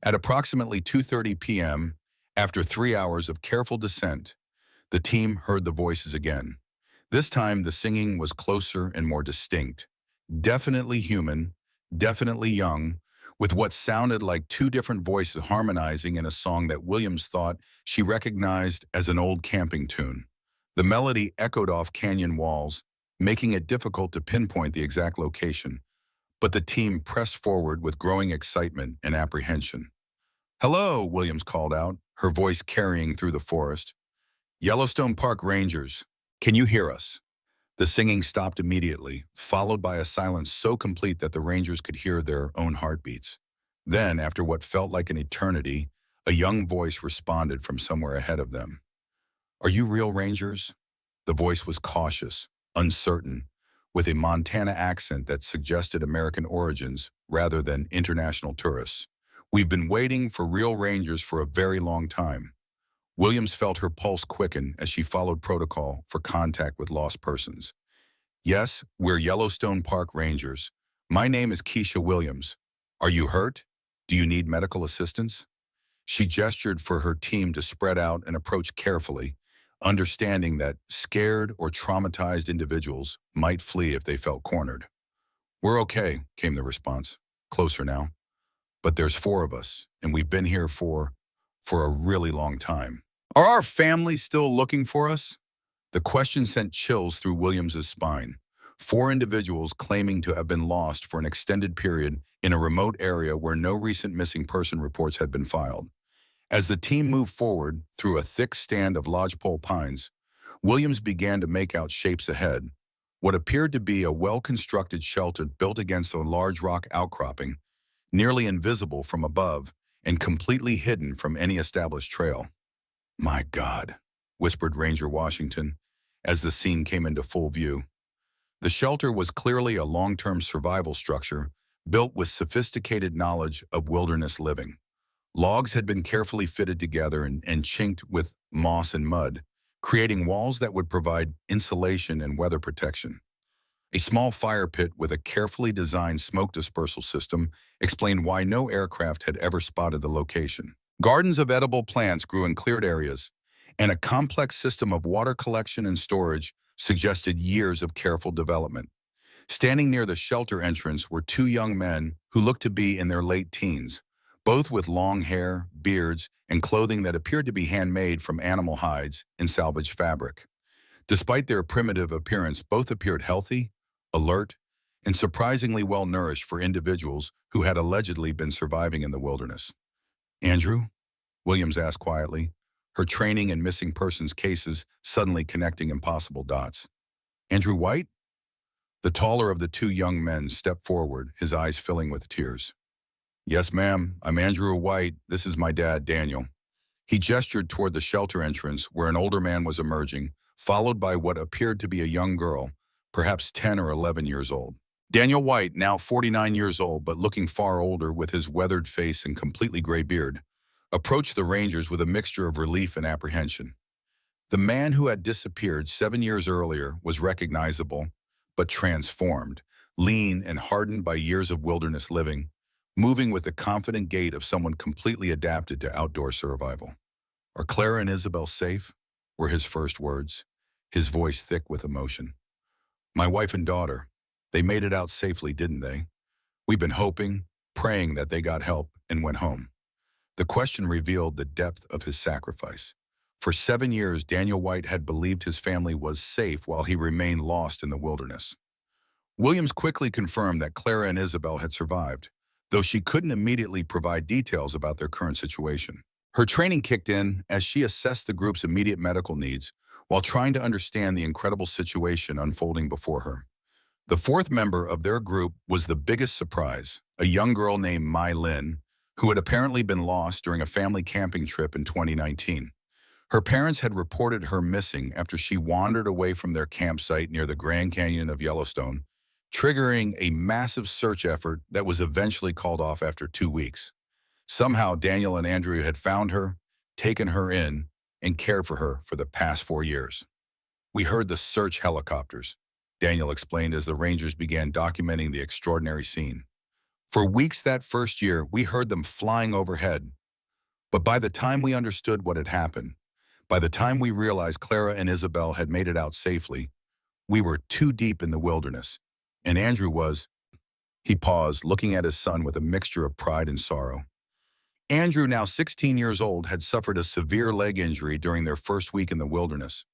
At approximately 2:30 p.m., after 3 hours of careful descent, the team heard the voices again. This time, the singing was closer and more distinct. Definitely human, definitely young, with what sounded like 2 different voices harmonizing in a song that Williams thought she recognized as an old camping tune. The melody echoed off canyon walls, making it difficult to pinpoint the exact location, but the team pressed forward with growing excitement and apprehension. "Hello," Williams called out, her voice carrying through the forest. "Yellowstone Park Rangers, can you hear us?" The singing stopped immediately, followed by a silence so complete that the Rangers could hear their own heartbeats. Then, after what felt like an eternity, a young voice responded from somewhere ahead of them. "Are you real Rangers?" The voice was cautious, uncertain, with a Montana accent that suggested American origins rather than international tourists. "We've been waiting for real Rangers for a very long time." Williams felt her pulse quicken as she followed protocol for contact with lost persons. "Yes, we're Yellowstone Park Rangers. My name is Keisha Williams. Are you hurt? Do you need medical assistance?" She gestured for her team to spread out and approach carefully, understanding that scared or traumatized individuals might flee if they felt cornered. "We're okay," came the response. "Closer now. But there's 4 of us, and we've been here for a really long time. Are our families still looking for us?" The question sent chills through Williams's spine. 4 individuals claiming to have been lost for an extended period in a remote area where no recent missing person reports had been filed. As the team moved forward through a thick stand of lodgepole pines, Williams began to make out shapes ahead. What appeared to be a well-constructed shelter built against a large rock outcropping, nearly invisible from above and completely hidden from any established trail. "My God," whispered Ranger Washington as the scene came into full view. The shelter was clearly a long-term survival structure built with sophisticated knowledge of wilderness living. Logs had been carefully fitted together and chinked with moss and mud, creating walls that would provide insulation and weather protection. A small fire pit with a carefully designed smoke dispersal system explained why no aircraft had ever spotted the location. Gardens of edible plants grew in cleared areas, and a complex system of water collection and storage suggested years of careful development. Standing near the shelter entrance were 2 young men who looked to be in their late teens, both with long hair, beards, and clothing that appeared to be handmade from animal hides and salvaged fabric. Despite their primitive appearance, both appeared healthy, alert, and surprisingly well-nourished for individuals who had allegedly been surviving in the wilderness. "Andrew?" Williams asked quietly, her training in missing persons cases suddenly connecting impossible dots. "Andrew White?" The taller of the 2 young men stepped forward, his eyes filling with tears. "Yes, ma'am, I'm Andrew White. This is my dad, Daniel." He gestured toward the shelter entrance where an older man was emerging, followed by what appeared to be a young girl, perhaps 10 or 11 years old. Daniel White, now 49 years old but looking far older with his weathered face and completely gray beard, approached the Rangers with a mixture of relief and apprehension. The man who had disappeared 7 years earlier was recognizable, but transformed, lean and hardened by years of wilderness living, moving with the confident gait of someone completely adapted to outdoor survival. "Are Clara and Isabel safe?" were his first words, his voice thick with emotion. "My wife and daughter, they made it out safely, didn't they? We've been hoping, praying that they got help and went home." The question revealed the depth of his sacrifice. For 7 years, Daniel White had believed his family was safe while he remained lost in the wilderness. Williams quickly confirmed that Clara and Isabel had survived, though she couldn't immediately provide details about their current situation. Her training kicked in as she assessed the group's immediate medical needs while trying to understand the incredible situation unfolding before her. The fourth member of their group was the biggest surprise, a young girl named Mai Lin, who had apparently been lost during a family camping trip in 2019. Her parents had reported her missing after she wandered away from their campsite near the Grand Canyon of Yellowstone, triggering a massive search effort that was eventually called off after 2 weeks. Somehow, Daniel and Andrew had found her, taken her in, and cared for her for the past 4 years. "We heard the search helicopters," Daniel explained as the Rangers began documenting the extraordinary scene. "For weeks that first year, we heard them flying overhead. But by the time we understood what had happened, by the time we realized Clara and Isabel had made it out safely, we were too deep in the wilderness. And Andrew was—" He paused, looking at his son with a mixture of pride and sorrow. Andrew, now 16 years old, had suffered a severe leg injury during their first week in the wilderness,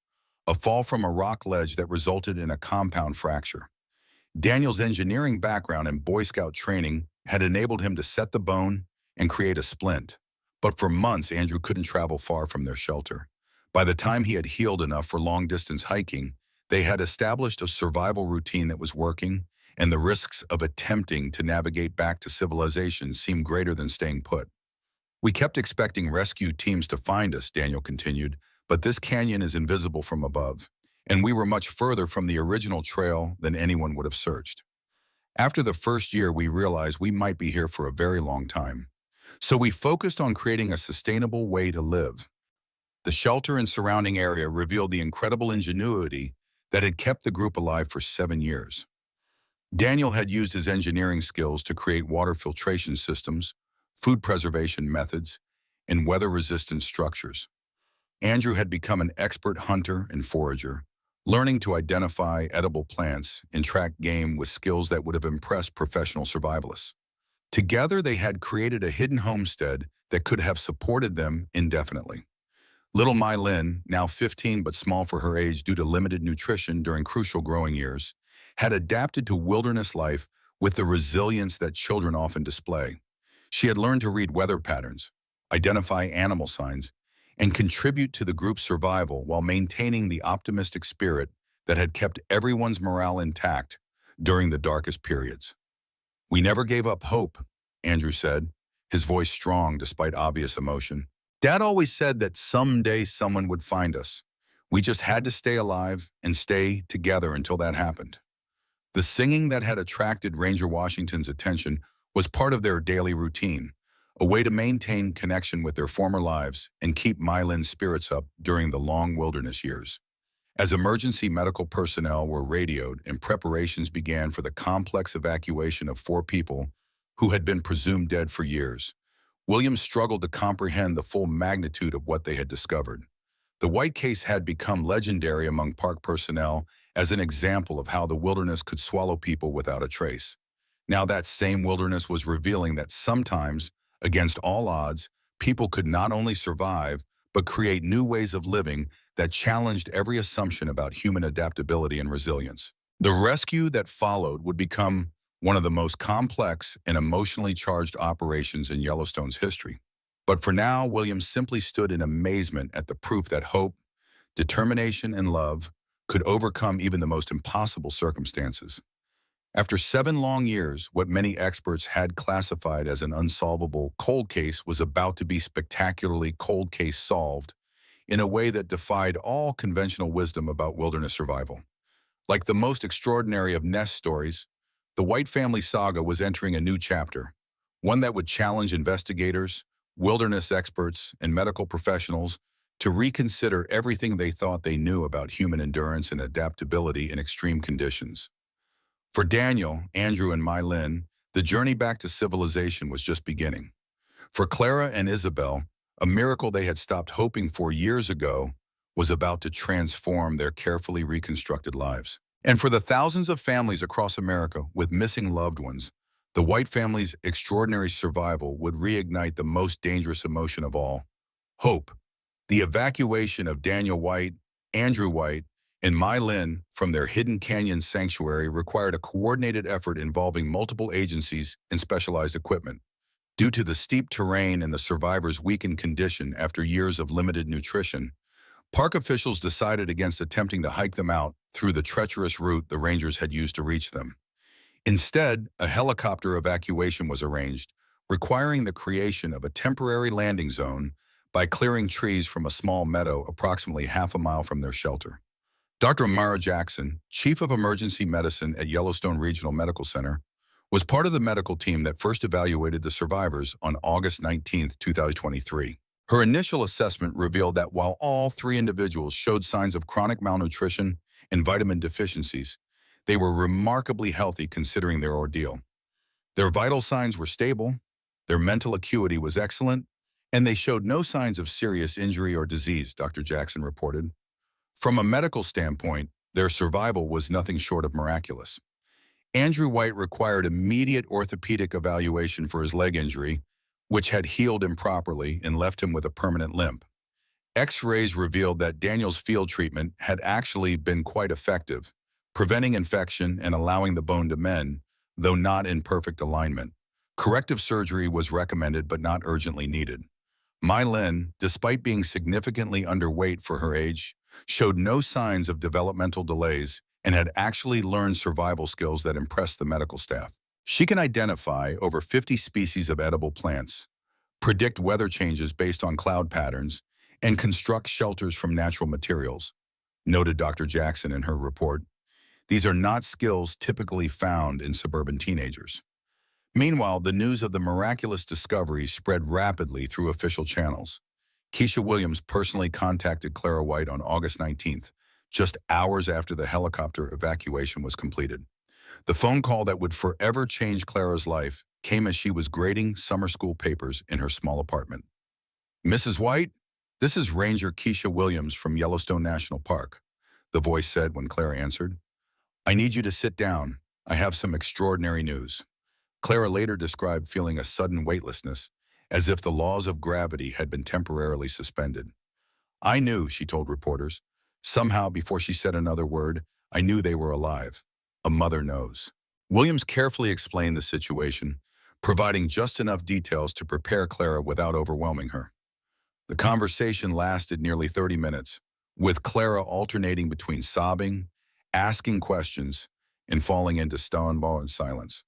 a fall from a rock ledge that resulted in a compound fracture. Daniel's engineering background and Boy Scout training had enabled him to set the bone and create a splint. But for months, Andrew couldn't travel far from their shelter. By the time he had healed enough for long-distance hiking, they had established a survival routine that was working, and the risks of attempting to navigate back to civilization seemed greater than staying put. "We kept expecting rescue teams to find us," Daniel continued, "but this canyon is invisible from above, and we were much further from the original trail than anyone would have searched. After the first year, we realized we might be here for a very long time. So we focused on creating a sustainable way to live." The shelter and surrounding area revealed the incredible ingenuity that had kept the group alive for 7 years. Daniel had used his engineering skills to create water filtration systems, food preservation methods, and weather-resistant structures. Andrew had become an expert hunter and forager, learning to identify edible plants and track game with skills that would have impressed professional survivalists. Together, they had created a hidden homestead that could have supported them indefinitely. Little Mai Lin, now 15 but small for her age due to limited nutrition during crucial growing years, had adapted to wilderness life with the resilience that children often display. She had learned to read weather patterns, identify animal signs, and contribute to the group's survival while maintaining the optimistic spirit that had kept everyone's morale intact during the darkest periods. "We never gave up hope," Andrew said, his voice strong despite obvious emotion. "Dad always said that someday someone would find us. We just had to stay alive and stay together until that happened." The singing that had attracted Ranger Washington's attention was part of their daily routine, a way to maintain connection with their former lives and keep Mai Lin's spirits up during the long wilderness years. As emergency medical personnel were radioed and preparations began for the complex evacuation of 4 people who had been presumed dead for years, Williams struggled to comprehend the full magnitude of what they had discovered. The White case had become legendary among park personnel as an example of how the wilderness could swallow people without a trace. Now that same wilderness was revealing that sometimes, against all odds, people could not only survive, but create new ways of living that challenged every assumption about human adaptability and resilience. The rescue that followed would become one of the most complex and emotionally charged operations in Yellowstone's history. But for now, Williams simply stood in amazement at the proof that hope, determination, and love could overcome even the most impossible circumstances. After 7 long years, what many experts had classified as an unsolvable cold case was about to be spectacularly cold case solved in a way that defied all conventional wisdom about wilderness survival. Like the most extraordinary of Nest stories, the White family saga was entering a new chapter, one that would challenge investigators, wilderness experts, and medical professionals to reconsider everything they thought they knew about human endurance and adaptability in extreme conditions. For Daniel, Andrew, and Mai Lin, the journey back to civilization was just beginning. For Clara and Isabel, a miracle they had stopped hoping for years ago was about to transform their carefully reconstructed lives. And for the thousands of families across America with missing loved ones, the White family's extraordinary survival would reignite the most dangerous emotion of all: hope. The evacuation of Daniel White, Andrew White, and My Lin from their hidden canyon sanctuary required a coordinated effort involving multiple agencies and specialized equipment. Due to the steep terrain and the survivors' weakened condition after years of limited nutrition, park officials decided against attempting to hike them out through the treacherous route the rangers had used to reach them. Instead, a helicopter evacuation was arranged, requiring the creation of a temporary landing zone by clearing trees from a small meadow approximately half a mile from their shelter. Dr. Mara Jackson, Chief of Emergency Medicine at Yellowstone Regional Medical Center, was part of the medical team that first evaluated the survivors on August 19, 2023. Her initial assessment revealed that while all three individuals showed signs of chronic malnutrition and vitamin deficiencies, they were remarkably healthy considering their ordeal. Their vital signs were stable, their mental acuity was excellent, and they showed no signs of serious injury or disease, Dr. Jackson reported. From a medical standpoint, their survival was nothing short of miraculous. Andrew White required immediate orthopedic evaluation for his leg injury, which had healed improperly and left him with a permanent limp. X-rays revealed that Daniel's field treatment had actually been quite effective, preventing infection and allowing the bone to mend, though not in perfect alignment. Corrective surgery was recommended but not urgently needed. My Lin, despite being significantly underweight for her age, showed no signs of developmental delays and had actually learned survival skills that impressed the medical staff. She can identify over 50 species of edible plants, predict weather changes based on cloud patterns, and construct shelters from natural materials, noted Dr. Jackson in her report. These are not skills typically found in suburban teenagers. Meanwhile, the news of the miraculous discovery spread rapidly through official channels. Keisha Williams personally contacted Clara White on August 19th, just hours after the helicopter evacuation was completed. The phone call that would forever change Clara's life came as she was grading summer school papers in her small apartment. "Mrs. White, this is Ranger Keisha Williams from Yellowstone National Park," the voice said when Clara answered. "I need you to sit down. I have some extraordinary news." Clara later described feeling a sudden weightlessness, as if the laws of gravity had been temporarily suspended. "I knew," she told reporters. Somehow, before she said another word, I knew they were alive. A mother knows. Williams carefully explained the situation, providing just enough details to prepare Clara without overwhelming her. The conversation lasted nearly 30 minutes, with Clara alternating between sobbing, asking questions, and falling into stone-bound silence.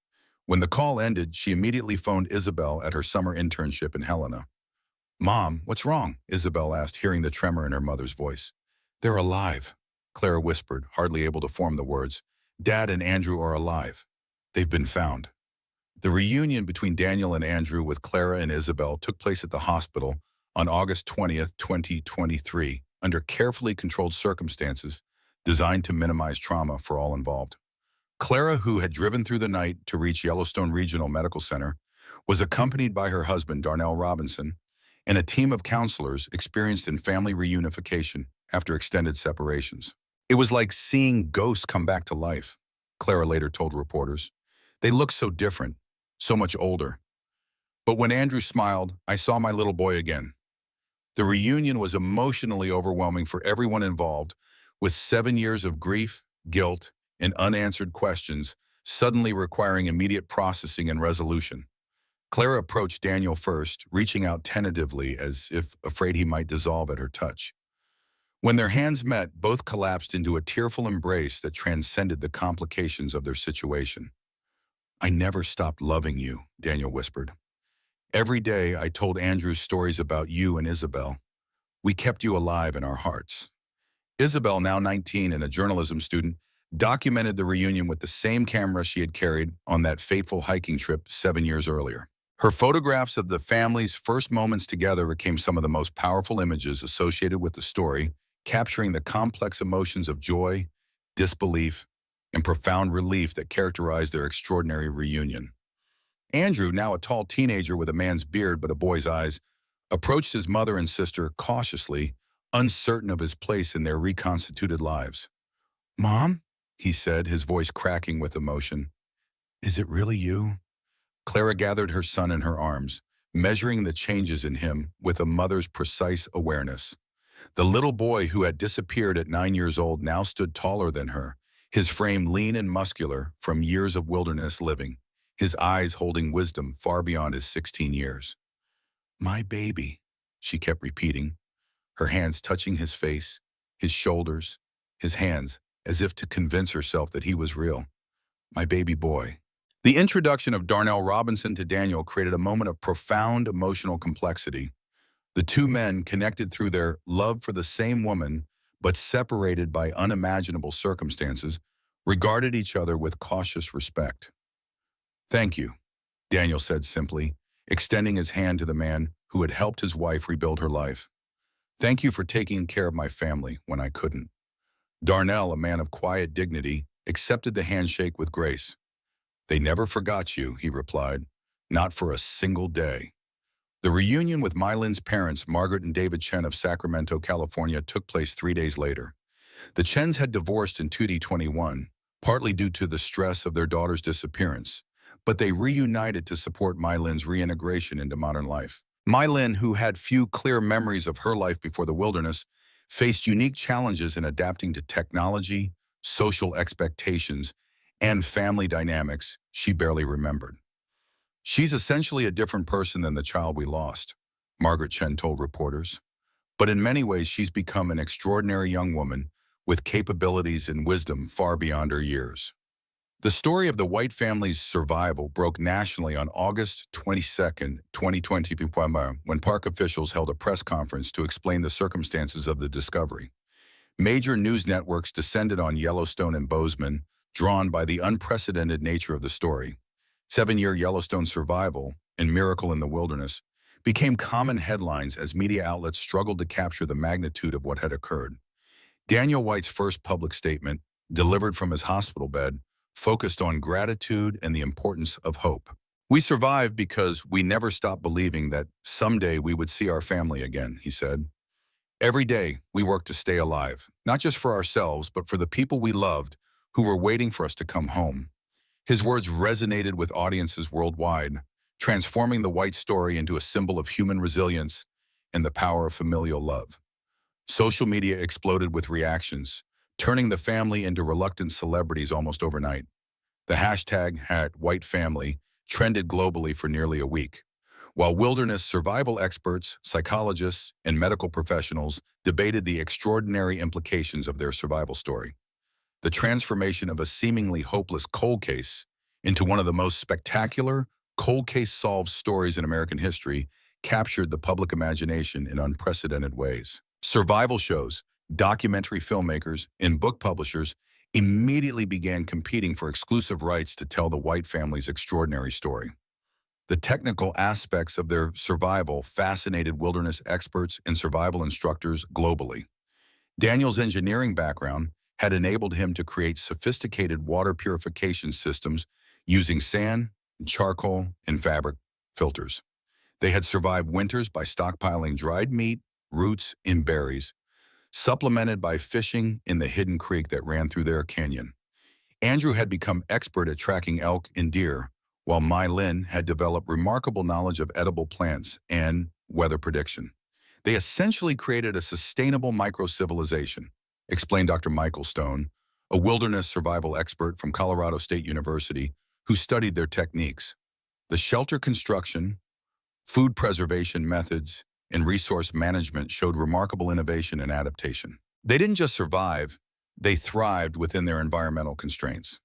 When the call ended, she immediately phoned Isabel at her summer internship in Helena. "Mom, what's wrong?" Isabel asked, hearing the tremor in her mother's voice. "They're alive," Clara whispered, hardly able to form the words. "Dad and Andrew are alive. They've been found." The reunion between Daniel and Andrew with Clara and Isabel took place at the hospital on August 20th, 2023, under carefully controlled circumstances designed to minimize trauma for all involved. Clara, who had driven through the night to reach Yellowstone Regional Medical Center, was accompanied by her husband, Darnell Robinson, and a team of counselors experienced in family reunification after extended separations. "It was like seeing ghosts come back to life," Clara later told reporters. "They looked so different, so much older. But when Andrew smiled, I saw my little boy again." The reunion was emotionally overwhelming for everyone involved, with 7 years of grief, guilt, and unanswered questions suddenly requiring immediate processing and resolution. Clara approached Daniel first, reaching out tentatively as if afraid he might dissolve at her touch. When their hands met, both collapsed into a tearful embrace that transcended the complications of their situation. "I never stopped loving you," Daniel whispered. "Every day I told Andrew stories about you and Isabel. We kept you alive in our hearts." Isabel, now 19 and a journalism student, documented the reunion with the same camera she had carried on that fateful hiking trip 7 years earlier. Her photographs of the family's first moments together became some of the most powerful images associated with the story, capturing the complex emotions of joy, disbelief, and profound relief that characterized their extraordinary reunion. Andrew, now a tall teenager with a man's beard but a boy's eyes, approached his mother and sister cautiously, uncertain of his place in their reconstituted lives. "Mom?" he said, his voice cracking with emotion. "Is it really you?" Clara gathered her son in her arms, measuring the changes in him with a mother's precise awareness. The little boy who had disappeared at 9 years old now stood taller than her, his frame lean and muscular from years of wilderness living, his eyes holding wisdom far beyond his 16 years. "My baby," she kept repeating, her hands touching his face, his shoulders, his hands, as if to convince herself that he was real. "My baby boy." The introduction of Darnell Robinson to Daniel created a moment of profound emotional complexity. The two men, connected through their love for the same woman, but separated by unimaginable circumstances, regarded each other with cautious respect. "Thank you," Daniel said simply, extending his hand to the man who had helped his wife rebuild her life. "Thank you for taking care of my family when I couldn't." Darnell, a man of quiet dignity, accepted the handshake with grace. "They never forgot you," he replied, "not for a single day." The reunion with Mylin's parents, Margaret and David Chen of Sacramento, California, took place 3 days later. The Chens had divorced in 2021, partly due to the stress of their daughter's disappearance, but they reunited to support Mylin's reintegration into modern life. Mylin, who had few clear memories of her life before the wilderness, faced unique challenges in adapting to technology, social expectations, and family dynamics she barely remembered. "She's essentially a different person than the child we lost," Margaret Chen told reporters. "But in many ways, she's become an extraordinary young woman with capabilities and wisdom far beyond her years." The story of the White family's survival broke nationally on August 22, 2020, when park officials held a press conference to explain the circumstances of the discovery. Major news networks descended on Yellowstone and Bozeman, drawn by the unprecedented nature of the story. 7-year Yellowstone survival and miracle in the wilderness became common headlines as media outlets struggled to capture the magnitude of what had occurred. Daniel White's first public statement, delivered from his hospital bed, focused on gratitude and the importance of hope. "We survived because we never stopped believing that someday we would see our family again," he said. "Every day, we worked to stay alive, not just for ourselves, but for the people we loved who were waiting for us to come home." His words resonated with audiences worldwide, transforming the White story into a symbol of human resilience and the power of familial love. Social media exploded with reactions, turning the family into reluctant celebrities almost overnight. The hashtag #WhiteFamily trended globally for nearly a week, while wilderness survival experts, psychologists, and medical professionals debated the extraordinary implications of their survival story. The transformation of a seemingly hopeless cold case into one of the most spectacular cold case solved stories in American history captured the public imagination in unprecedented ways. Survival shows, documentary filmmakers, and book publishers immediately began competing for exclusive rights to tell the White family's extraordinary story. The technical aspects of their survival fascinated wilderness experts and survival instructors globally. Daniel's engineering background had enabled him to create sophisticated water purification systems using sand, charcoal, and fabric filters. They had survived winters by stockpiling dried meat, roots, and berries, supplemented by fishing in the hidden creek that ran through their canyon. Andrew had become expert at tracking elk and deer, while Mylin had developed remarkable knowledge of edible plants and weather prediction. They essentially created a sustainable micro-civilization, explained Dr. Michael Stone, a wilderness survival expert from Colorado State University who studied their techniques. The shelter construction, food preservation methods, and resource management showed remarkable innovation and adaptation. They didn't just survive, they thrived within their environmental constraints.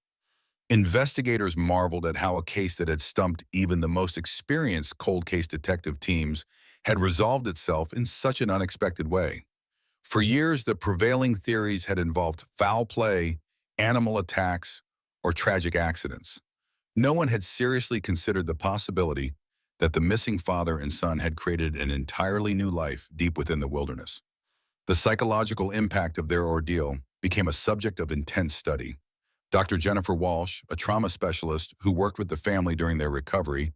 Investigators marveled at how a case that had stumped even the most experienced cold case detective teams had resolved itself in such an unexpected way. For years, the prevailing theories had involved foul play, animal attacks, or tragic accidents. No one had seriously considered the possibility that the missing father and son had created an entirely new life deep within the wilderness. The psychological impact of their ordeal became a subject of intense study. Dr. Jennifer Walsh, a trauma specialist who worked with the family during their recovery,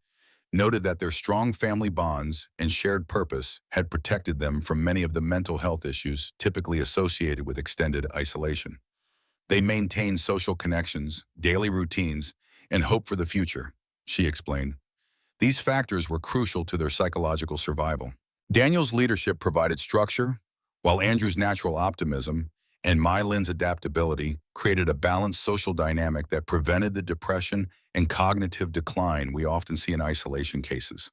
noted that their strong family bonds and shared purpose had protected them from many of the mental health issues typically associated with extended isolation. They maintained social connections, daily routines, and hope for the future, she explained. These factors were crucial to their psychological survival. Daniel's leadership provided structure, while Andrew's natural optimism and Mylin's adaptability created a balanced social dynamic that prevented the depression and cognitive decline we often see in isolation cases.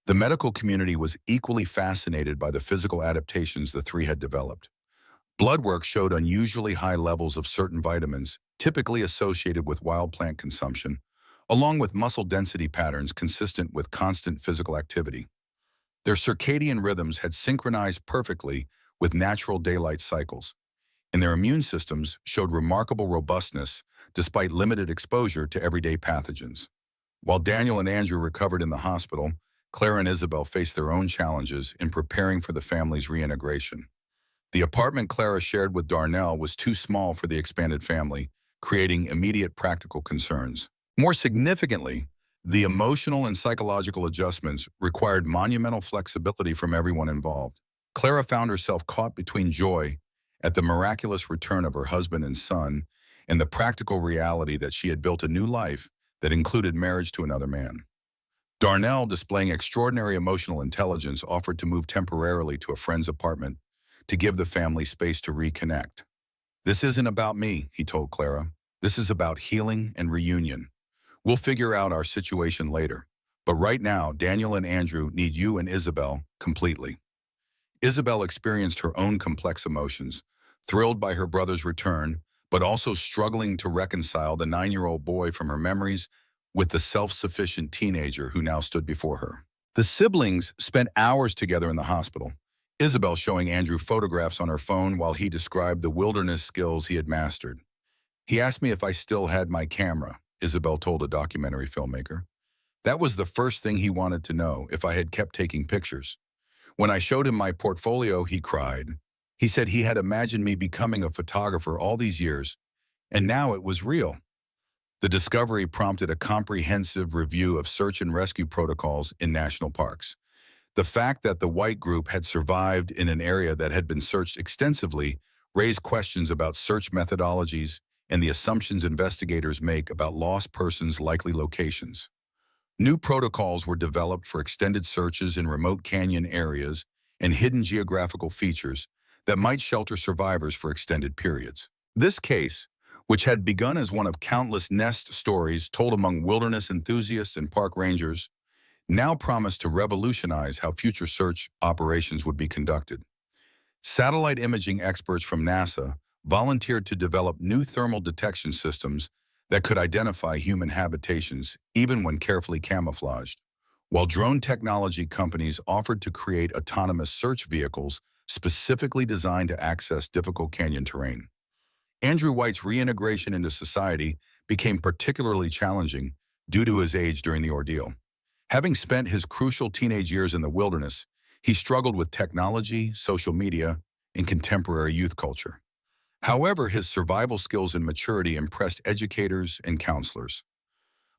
The medical community was equally fascinated by the physical adaptations the three had developed. Blood work showed unusually high levels of certain vitamins, typically associated with wild plant consumption, along with muscle density patterns consistent with constant physical activity. Their circadian rhythms had synchronized perfectly with natural daylight cycles, and their immune systems showed remarkable robustness despite limited exposure to everyday pathogens. While Daniel and Andrew recovered in the hospital, Clara and Isabel faced their own challenges in preparing for the family's reintegration. The apartment Clara shared with Darnell was too small for the expanded family, creating immediate practical concerns. More significantly, the emotional and psychological adjustments required monumental flexibility from everyone involved. Clara found herself caught between joy at the miraculous return of her husband and son and the practical reality that she had built a new life that included marriage to another man. Darnell, displaying extraordinary emotional intelligence, offered to move temporarily to a friend's apartment to give the family space to reconnect. "This isn't about me," he told Clara. "This is about healing and reunion. We'll figure out our situation later. But right now, Daniel and Andrew need you and Isabel completely." Isabel experienced her own complex emotions, thrilled by her brother's return, but also struggling to reconcile the 9-year-old boy from her memories with the self-sufficient teenager who now stood before her. The siblings spent hours together in the hospital, Isabel showing Andrew photographs on her phone while he described the wilderness skills he had mastered. "He asked me if I still had my camera," Isabel told a documentary filmmaker. "That was the first thing he wanted to know, if I had kept taking pictures. When I showed him my portfolio, he cried. He said he had imagined me becoming a photographer all these years, and now it was real." The discovery prompted a comprehensive review of search and rescue protocols in national parks. The fact that the White group had survived in an area that had been searched extensively raised questions about search methodologies and the assumptions investigators make about lost persons' likely locations. New protocols were developed for extended searches in remote canyon areas and hidden geographical features that might shelter survivors for extended periods. This case, which had begun as one of countless nest stories told among wilderness enthusiasts and park rangers, now promised to revolutionize how future search operations would be conducted. Satellite imaging experts from NASA volunteered to develop new thermal detection systems that could identify human habitations even when carefully camouflaged, while drone technology companies offered to create autonomous search vehicles specifically designed to access difficult canyon terrain. Andrew White's reintegration into society became particularly challenging due to his age during the ordeal. Having spent his crucial teenage years in the wilderness, he struggled with technology, social media, and contemporary youth culture. However, his survival skills and maturity impressed educators and counselors.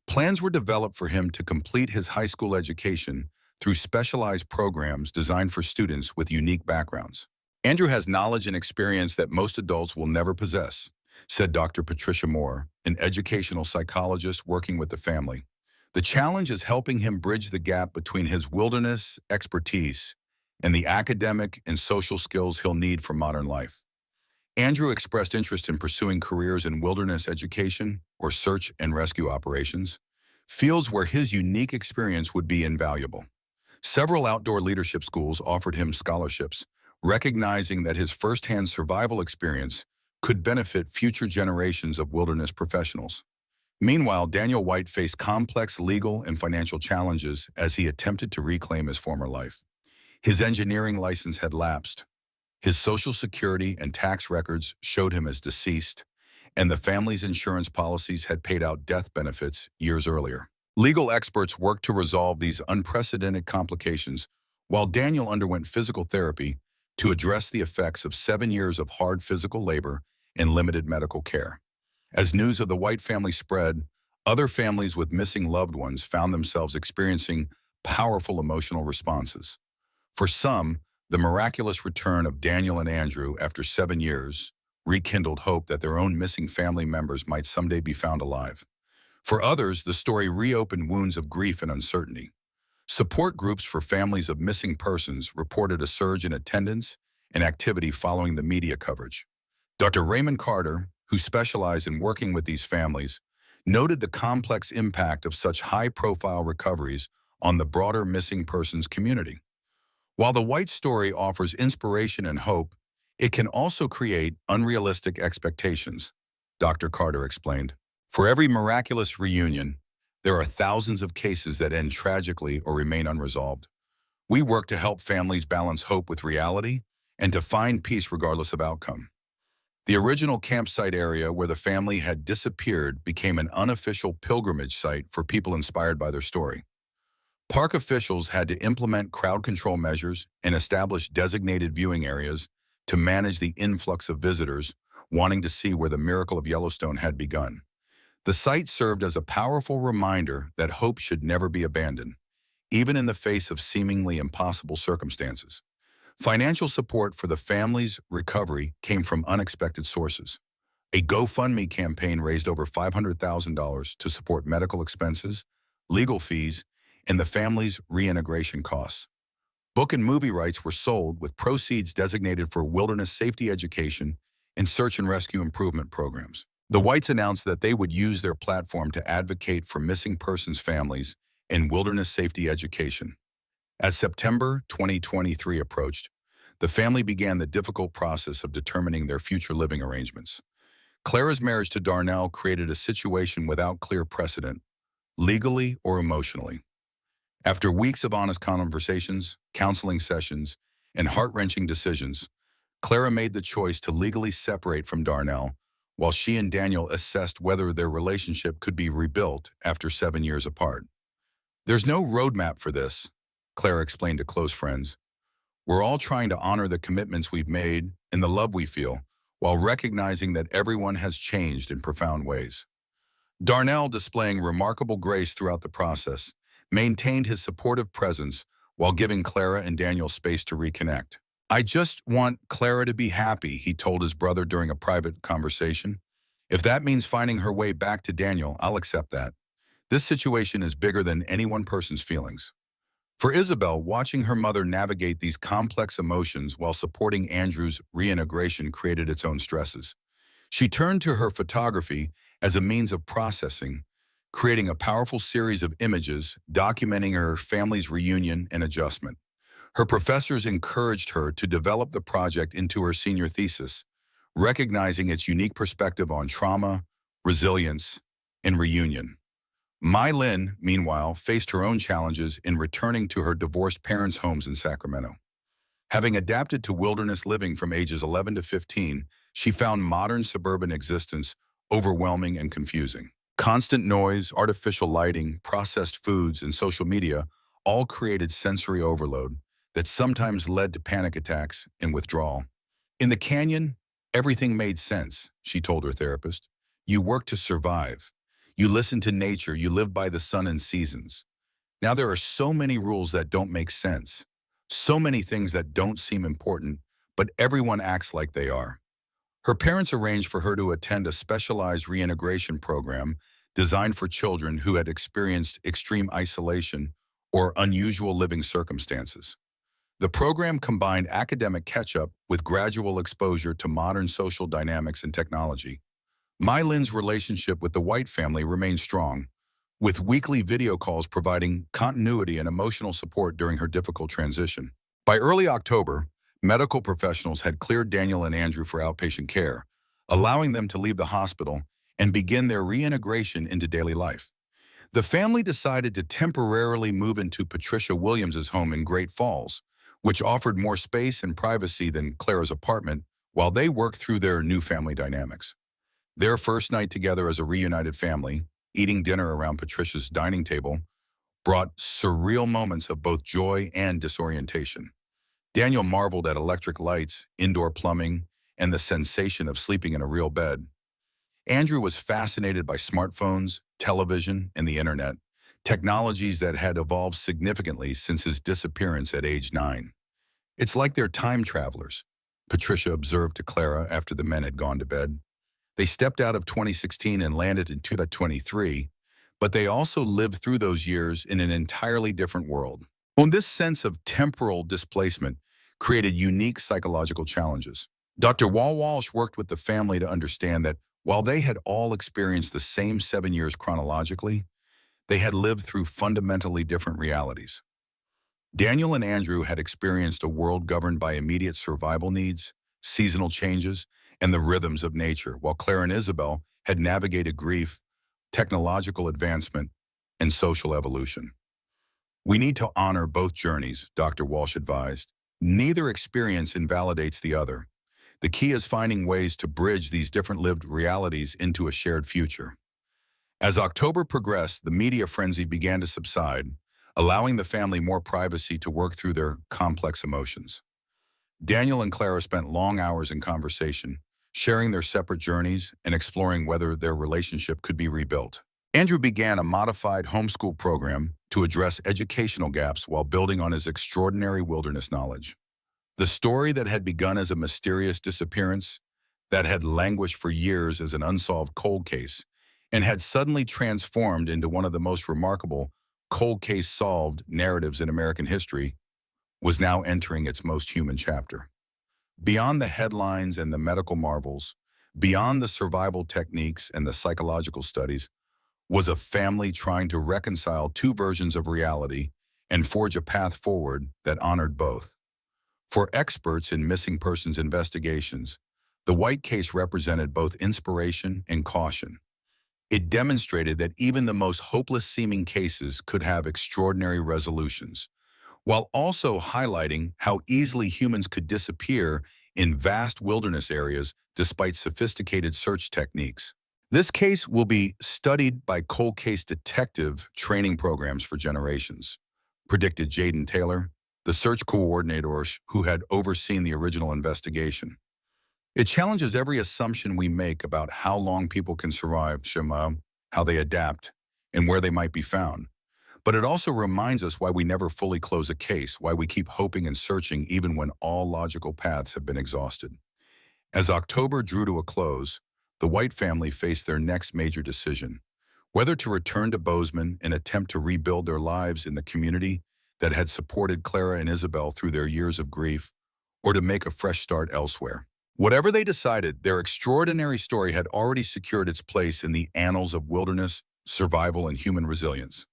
Plans were developed for him to complete his high school education through specialized programs designed for students with unique backgrounds. "Andrew has knowledge and experience that most adults will never possess," said Dr. Patricia Moore, an educational psychologist working with the family. "The challenge is helping him bridge the gap between his wilderness expertise and the academic and social skills he'll need for modern life." Andrew expressed interest in pursuing careers in wilderness education or search and rescue operations, fields where his unique experience would be invaluable. Several outdoor leadership schools offered him scholarships, recognizing that his firsthand survival experience could benefit future generations of wilderness professionals. Meanwhile, Daniel White faced complex legal and financial challenges as he attempted to reclaim his former life. His engineering license had lapsed. His Social Security and tax records showed him as deceased, and the family's insurance policies had paid out death benefits years earlier. Legal experts worked to resolve these unprecedented complications, while Daniel underwent physical therapy to address the effects of 7 years of hard physical labor and limited medical care. As news of the White family spread, other families with missing loved ones found themselves experiencing powerful emotional responses. For some, the miraculous return of Daniel and Andrew after 7 years rekindled hope that their own missing family members might someday be found alive. For others, the story reopened wounds of grief and uncertainty. Support groups for families of missing persons reported a surge in attendance and activity following the media coverage. Dr. Raymond Carter, who specialized in working with these families, noted the complex impact of such high-profile recoveries on the broader missing persons community. While the White story offers inspiration and hope, it can also create unrealistic expectations, Dr. Carter explained. For every miraculous reunion, there are thousands of cases that end tragically or remain unresolved. We work to help families balance hope with reality and to find peace regardless of outcome. The original campsite area where the family had disappeared became an unofficial pilgrimage site for people inspired by their story. Park officials had to implement crowd control measures and establish designated viewing areas to manage the influx of visitors wanting to see where the miracle of Yellowstone had begun. The site served as a powerful reminder that hope should never be abandoned, even in the face of seemingly impossible circumstances. Financial support for the family's recovery came from unexpected sources. A GoFundMe campaign raised over $500,000 to support medical expenses, legal fees, and the family's reintegration costs. Book and movie rights were sold with proceeds designated for wilderness safety education and search and rescue improvement programs. The Whites announced that they would use their platform to advocate for missing persons families and wilderness safety education. As September 2023 approached, the family began the difficult process of determining their future living arrangements. Clara's marriage to Darnell created a situation without clear precedent, legally or emotionally. After weeks of honest conversations, counseling sessions, and heart-wrenching decisions, Clara made the choice to legally separate from Darnell, while she and Daniel assessed whether their relationship could be rebuilt after 7 years apart. "There's no roadmap for this," Clara explained to close friends. "We're all trying to honor the commitments we've made and the love we feel, while recognizing that everyone has changed in profound ways." Darnell, displaying remarkable grace throughout the process, maintained his supportive presence while giving Clara and Daniel space to reconnect. "I just want Clara to be happy," he told his brother during a private conversation. "If that means finding her way back to Daniel, I'll accept that. This situation is bigger than any one person's feelings." For Isabel, watching her mother navigate these complex emotions while supporting Andrew's reintegration created its own stresses. She turned to her photography as a means of processing, creating a powerful series of images documenting her family's reunion and adjustment. Her professors encouraged her to develop the project into her senior thesis, recognizing its unique perspective on trauma, resilience, and reunion. Mai Lin, meanwhile, faced her own challenges in returning to her divorced parents' homes in Sacramento. Having adapted to wilderness living from ages 11 to 15, she found modern suburban existence overwhelming and confusing. Constant noise, artificial lighting, processed foods, and social media all created sensory overload that sometimes led to panic attacks and withdrawal. "In the canyon, everything made sense," she told her therapist. "You work to survive. You listen to nature, you live by the sun and seasons. Now there are so many rules that don't make sense, so many things that don't seem important, but everyone acts like they are." Her parents arranged for her to attend a specialized reintegration program designed for children who had experienced extreme isolation or unusual living circumstances. The program combined academic catch-up with gradual exposure to modern social dynamics and technology. Mai Lin's relationship with the White family remained strong, with weekly video calls providing continuity and emotional support during her difficult transition. By early October, medical professionals had cleared Daniel and Andrew for outpatient care, allowing them to leave the hospital and begin their reintegration into daily life. The family decided to temporarily move into Patricia Williams's home in Great Falls, which offered more space and privacy than Clara's apartment, while they worked through their new family dynamics. Their first night together as a reunited family, eating dinner around Patricia's dining table, brought surreal moments of both joy and disorientation. Daniel marveled at electric lights, indoor plumbing, and the sensation of sleeping in a real bed. Andrew was fascinated by smartphones, television, and the internet, technologies that had evolved significantly since his disappearance at age 9. "It's like they're time travelers," Patricia observed to Clara after the men had gone to bed. "They stepped out of 2016 and landed in 2023, but they also lived through those years in an entirely different world." On this sense of temporal displacement created unique psychological challenges. Dr. Walsh worked with the family to understand that while they had all experienced the same 7 years chronologically, they had lived through fundamentally different realities. Daniel and Andrew had experienced a world governed by immediate survival needs, seasonal changes, and the rhythms of nature, while Claire and Isabel had navigated grief, technological advancement, and social evolution. We need to honor both journeys, Dr. Walsh advised. Neither experience invalidates the other. The key is finding ways to bridge these different lived realities into a shared future. As October progressed, the media frenzy began to subside, allowing the family more privacy to work through their complex emotions. Daniel and Clara spent long hours in conversation, sharing their separate journeys and exploring whether their relationship could be rebuilt. Andrew began a modified homeschool program to address educational gaps while building on his extraordinary wilderness knowledge. The story that had begun as a mysterious disappearance, that had languished for years as an unsolved cold case, and had suddenly transformed into one of the most remarkable cold case solved narratives in American history, was now entering its most human chapter. Beyond the headlines and the medical marvels, beyond the survival techniques and the psychological studies, was a family trying to reconcile two versions of reality and forge a path forward that honored both. For experts in missing persons investigations, the White case represented both inspiration and caution. It demonstrated that even the most hopeless-seeming cases could have extraordinary resolutions, while also highlighting how easily humans could disappear in vast wilderness areas despite sophisticated search techniques. This case will be studied by cold case detective training programs for generations, predicted Jaden Taylor, the search coordinator who had overseen the original investigation. It challenges every assumption we make about how long people can survive, how they adapt, and where they might be found. But it also reminds us why we never fully close a case, why we keep hoping and searching even when all logical paths have been exhausted. As October drew to a close, the White family faced their next major decision, whether to return to Bozeman and attempt to rebuild their lives in the community that had supported Clara and Isabel through their years of grief, or to make a fresh start elsewhere. Whatever they decided, their extraordinary story had already secured its place in the annals of wilderness, survival, and human resilience.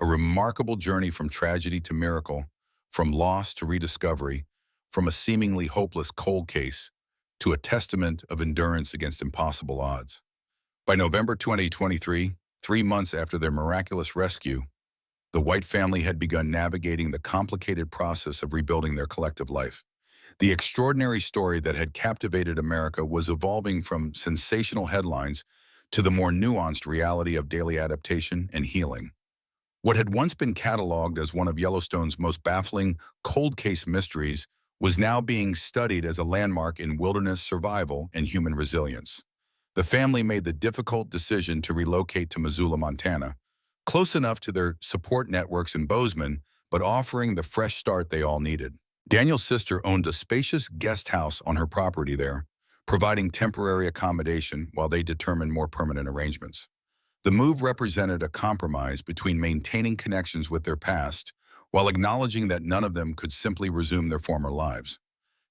A remarkable journey from tragedy to miracle, from loss to rediscovery, from a seemingly hopeless cold case to a testament of endurance against impossible odds. By November 2023, 3 months after their miraculous rescue, the White family had begun navigating the complicated process of rebuilding their collective life. The extraordinary story that had captivated America was evolving from sensational headlines to the more nuanced reality of daily adaptation and healing. What had once been cataloged as one of Yellowstone's most baffling cold case mysteries was now being studied as a landmark in wilderness survival and human resilience. The family made the difficult decision to relocate to Missoula, Montana, close enough to their support networks in Bozeman, but offering the fresh start they all needed. Daniel's sister owned a spacious guest house on her property there, providing temporary accommodation while they determined more permanent arrangements. The move represented a compromise between maintaining connections with their past while acknowledging that none of them could simply resume their former lives.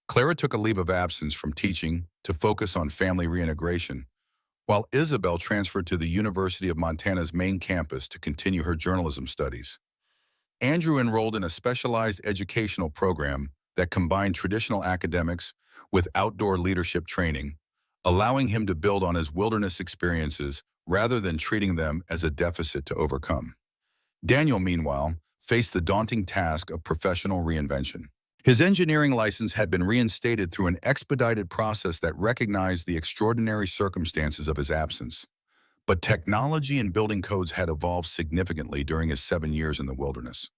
Clara took a leave of absence from teaching to focus on family reintegration, while Isabel transferred to the University of Montana's main campus to continue her journalism studies. Andrew enrolled in a specialized educational program that combined traditional academics with outdoor leadership training, allowing him to build on his wilderness experiences rather than treating them as a deficit to overcome. Daniel, meanwhile, faced the daunting task of professional reinvention. His engineering license had been reinstated through an expedited process that recognized the extraordinary circumstances of his absence. But technology and building codes had evolved significantly during his 7 years in the wilderness.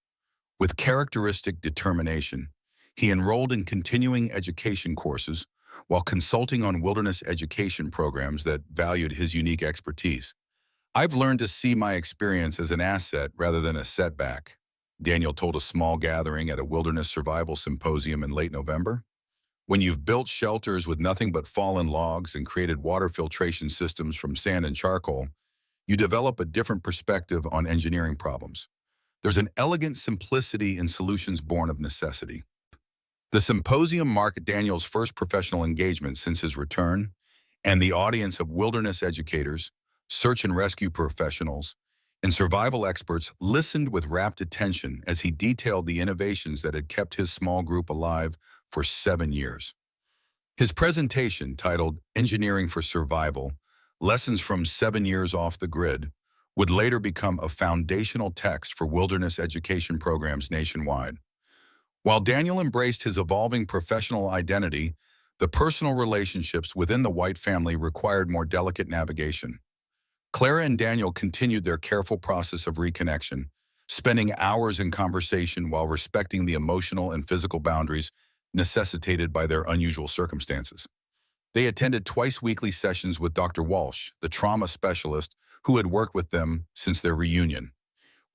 With characteristic determination, he enrolled in continuing education courses while consulting on wilderness education programs that valued his unique expertise. "I've learned to see my experience as an asset rather than a setback," Daniel told a small gathering at a wilderness survival symposium in late November. "When you've built shelters with nothing but fallen logs and created water filtration systems from sand and charcoal, you develop a different perspective on engineering problems. There's an elegant simplicity in solutions born of necessity." The symposium marked Daniel's first professional engagement since his return, and the audience of wilderness educators, search and rescue professionals, and survival experts listened with rapt attention as he detailed the innovations that had kept his small group alive for 7 years. His presentation, titled Engineering for Survival, Lessons from 7 Years Off the Grid, would later become a foundational text for wilderness education programs nationwide. While Daniel embraced his evolving professional identity, the personal relationships within the White family required more delicate navigation. Clara and Daniel continued their careful process of reconnection, spending hours in conversation while respecting the emotional and physical boundaries necessitated by their unusual circumstances. They attended twice-weekly sessions with Dr. Walsh, the trauma specialist who had worked with them since their reunion.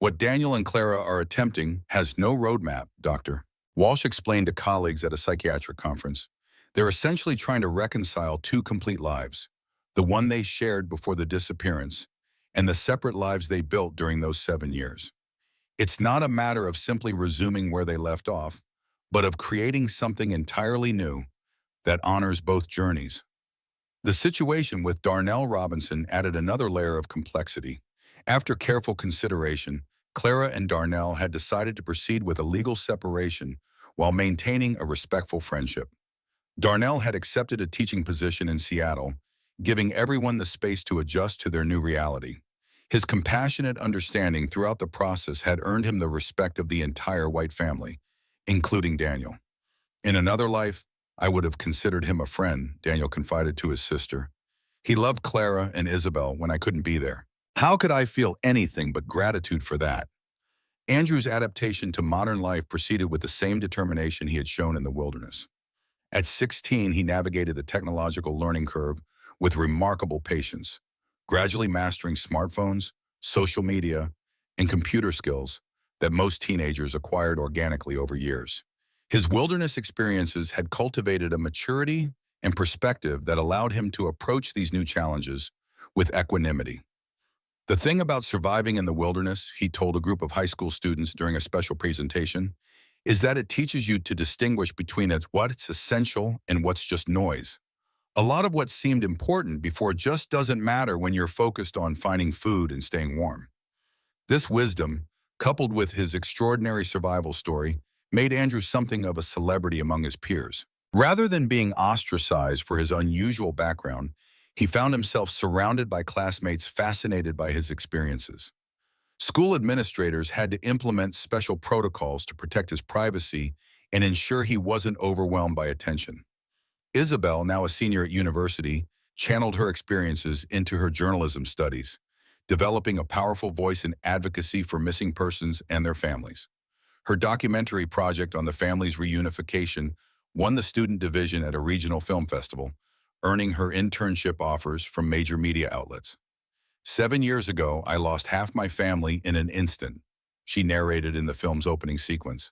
"What Daniel and Clara are attempting has no roadmap, Doctor," Walsh explained to colleagues at a psychiatric conference. "They're essentially trying to reconcile two complete lives, the one they shared before the disappearance and the separate lives they built during those 7 years. It's not a matter of simply resuming where they left off, but of creating something entirely new that honors both journeys." The situation with Darnell Robinson added another layer of complexity. After careful consideration, Clara and Darnell had decided to proceed with a legal separation while maintaining a respectful friendship. Darnell had accepted a teaching position in Seattle, giving everyone the space to adjust to their new reality. His compassionate understanding throughout the process had earned him the respect of the entire White family, including Daniel. "In another life, I would have considered him a friend," Daniel confided to his sister. "He loved Clara and Isabel when I couldn't be there. How could I feel anything but gratitude for that?" Andrew's adaptation to modern life proceeded with the same determination he had shown in the wilderness. At 16, he navigated the technological learning curve with remarkable patience, gradually mastering smartphones, social media, and computer skills that most teenagers acquired organically over years. His wilderness experiences had cultivated a maturity and perspective that allowed him to approach these new challenges with equanimity. "The thing about surviving in the wilderness," he told a group of high school students during a special presentation, "is that it teaches you to distinguish between what's essential and what's just noise. A lot of what seemed important before just doesn't matter when you're focused on finding food and staying warm." This wisdom, coupled with his extraordinary survival story, made Andrew something of a celebrity among his peers. Rather than being ostracized for his unusual background, he found himself surrounded by classmates fascinated by his experiences. School administrators had to implement special protocols to protect his privacy and ensure he wasn't overwhelmed by attention. Isabel, now a senior at university, channeled her experiences into her journalism studies, developing a powerful voice in advocacy for missing persons and their families. Her documentary project on the family's reunification won the student division at a regional film festival, earning her internship offers from major media outlets. "7 years ago, I lost half my family in an instant," she narrated in the film's opening sequence.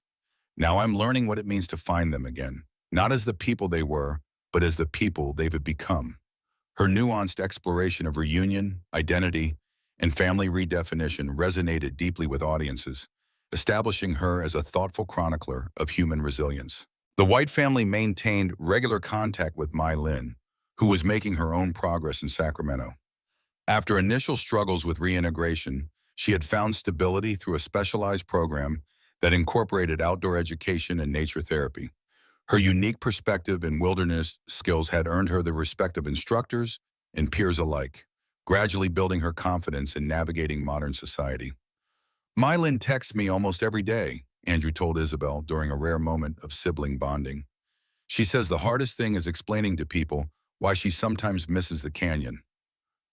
"Now I'm learning what it means to find them again, not as the people they were, but as the people they've become." Her nuanced exploration of reunion, identity, and family redefinition resonated deeply with audiences, establishing her as a thoughtful chronicler of human resilience. The White family maintained regular contact with Mai Lin, who was making her own progress in Sacramento. After initial struggles with reintegration, she had found stability through a specialized program that incorporated outdoor education and nature therapy. Her unique perspective and wilderness skills had earned her the respect of instructors and peers alike, gradually building her confidence in navigating modern society. "Mylin texts me almost every day," Andrew told Isabel during a rare moment of sibling bonding. "She says the hardest thing is explaining to people why she sometimes misses the canyon.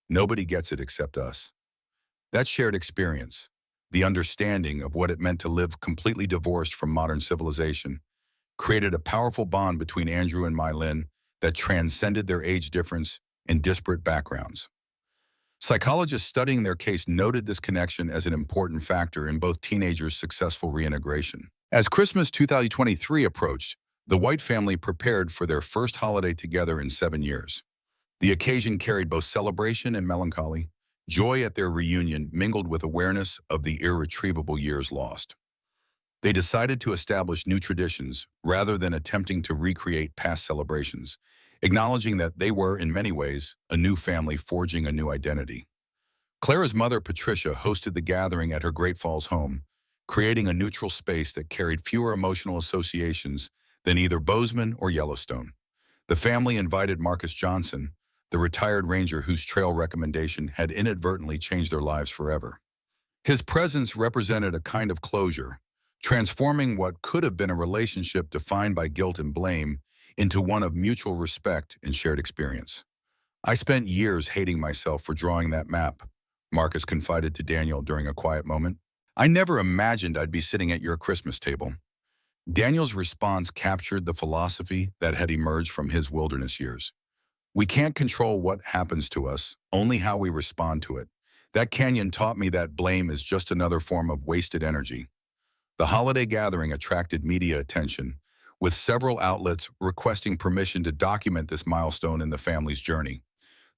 Nobody gets it except us." That shared experience, the understanding of what it meant to live completely divorced from modern civilization, created a powerful bond between Andrew and Mylin that transcended their age difference and disparate backgrounds. Psychologists studying their case noted this connection as an important factor in both teenagers' successful reintegration. As Christmas 2023 approached, the White family prepared for their first holiday together in 7 years. The occasion carried both celebration and melancholy. Joy at their reunion mingled with awareness of the irretrievable years lost. They decided to establish new traditions rather than attempting to recreate past celebrations, acknowledging that they were, in many ways, a new family forging a new identity. Clara's mother, Patricia, hosted the gathering at her Great Falls home, creating a neutral space that carried fewer emotional associations than either Bozeman or Yellowstone. The family invited Marcus Johnson, the retired ranger whose trail recommendation had inadvertently changed their lives forever. His presence represented a kind of closure, transforming what could have been a relationship defined by guilt and blame into one of mutual respect and shared experience. I spent years hating myself for drawing that map, Marcus confided to Daniel during a quiet moment. I never imagined I'd be sitting at your Christmas table. Daniel's response captured the philosophy that had emerged from his wilderness years. We can't control what happens to us, only how we respond to it. That canyon taught me that blame is just another form of wasted energy. The holiday gathering attracted media attention, with several outlets requesting permission to document this milestone in the family's journey.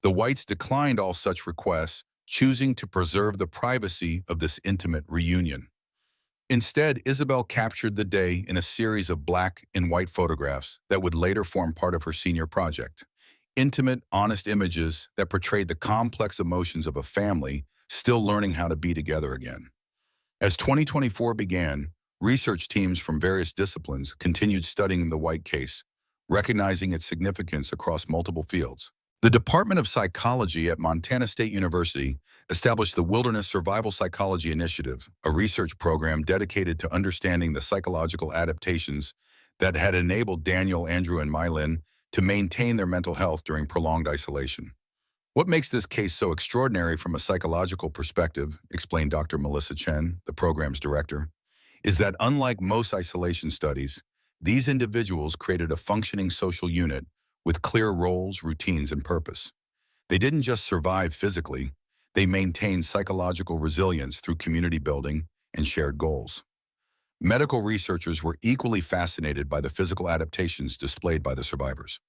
The Whites declined all such requests, choosing to preserve the privacy of this intimate reunion. Instead, Isabel captured the day in a series of black and white photographs that would later form part of her senior project. Intimate, honest images that portrayed the complex emotions of a family still learning how to be together again. As 2024 began, research teams from various disciplines continued studying the White case, recognizing its significance across multiple fields. The Department of Psychology at Montana State University established the Wilderness Survival Psychology Initiative, a research program dedicated to understanding the psychological adaptations that had enabled Daniel, Andrew, and Mylin to maintain their mental health during prolonged isolation. What makes this case so extraordinary from a psychological perspective, explained Dr. Melissa Chen, the program's director, is that unlike most isolation studies, these individuals created a functioning social unit with clear roles, routines, and purpose. They didn't just survive physically, they maintained psychological resilience through community building and shared goals. Medical researchers were equally fascinated by the physical adaptations displayed by the survivors.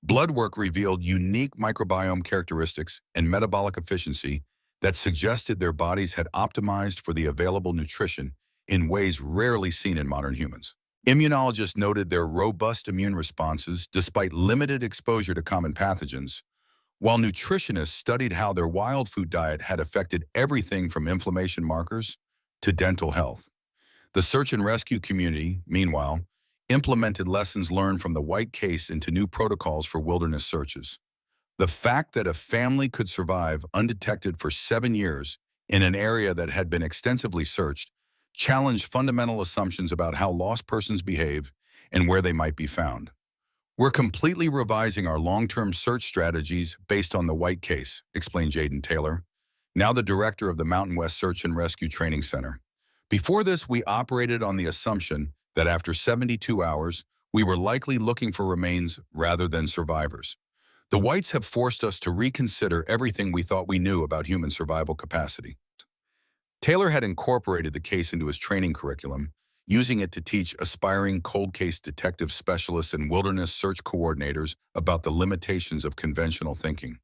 Blood work revealed unique microbiome characteristics and metabolic efficiency that suggested their bodies had optimized for the available nutrition in ways rarely seen in modern humans. Immunologists noted their robust immune responses despite limited exposure to common pathogens, while nutritionists studied how their wild food diet had affected everything from inflammation markers to dental health. The search and rescue community, meanwhile, implemented lessons learned from the White case into new protocols for wilderness searches. The fact that a family could survive undetected for 7 years in an area that had been extensively searched challenged fundamental assumptions about how lost persons behave and where they might be found. We're completely revising our long-term search strategies based on the White case, explained Jaden Taylor, now the director of the Mountain West Search and Rescue Training Center. Before this, we operated on the assumption that after 72 hours, we were likely looking for remains rather than survivors. The Whites have forced us to reconsider everything we thought we knew about human survival capacity. Taylor had incorporated the case into his training curriculum, using it to teach aspiring cold case detective specialists and wilderness search coordinators about the limitations of conventional thinking.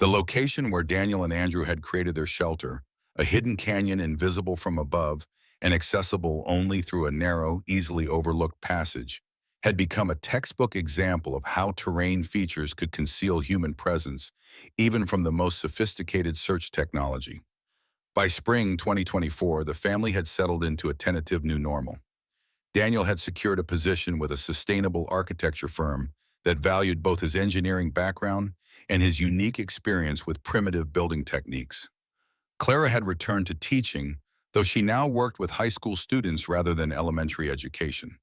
The location where Daniel and Andrew had created their shelter, a hidden canyon invisible from above and accessible only through a narrow, easily overlooked passage, had become a textbook example of how terrain features could conceal human presence, even from the most sophisticated search technology. By spring 2024, the family had settled into a tentative new normal. Daniel had secured a position with a sustainable architecture firm that valued both his engineering background and his unique experience with primitive building techniques. Clara had returned to teaching, though she now worked with high school students rather than elementary education.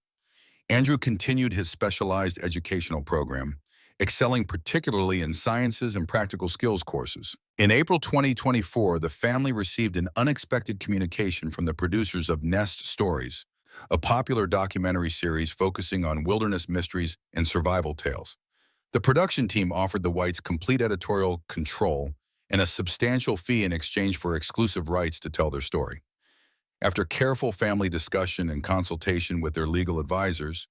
Andrew continued his specialized educational program, excelling particularly in sciences and practical skills courses. In April 2024, the family received an unexpected communication from the producers of Nest Stories, a popular documentary series focusing on wilderness mysteries and survival tales. The production team offered the Whites complete editorial control and a substantial fee in exchange for exclusive rights to tell their story. After careful family discussion and consultation with their legal advisors,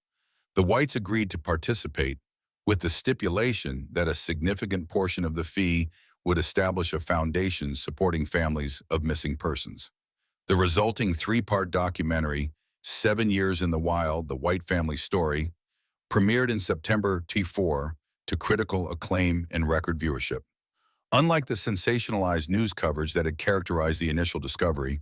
the Whites agreed to participate, with the stipulation that a significant portion of the fee would establish a foundation supporting families of missing persons. The resulting 3-part documentary 7 Years in the Wild, The White Family Story, premiered in September T4 to critical acclaim and record viewership. Unlike the sensationalized news coverage that had characterized the initial discovery,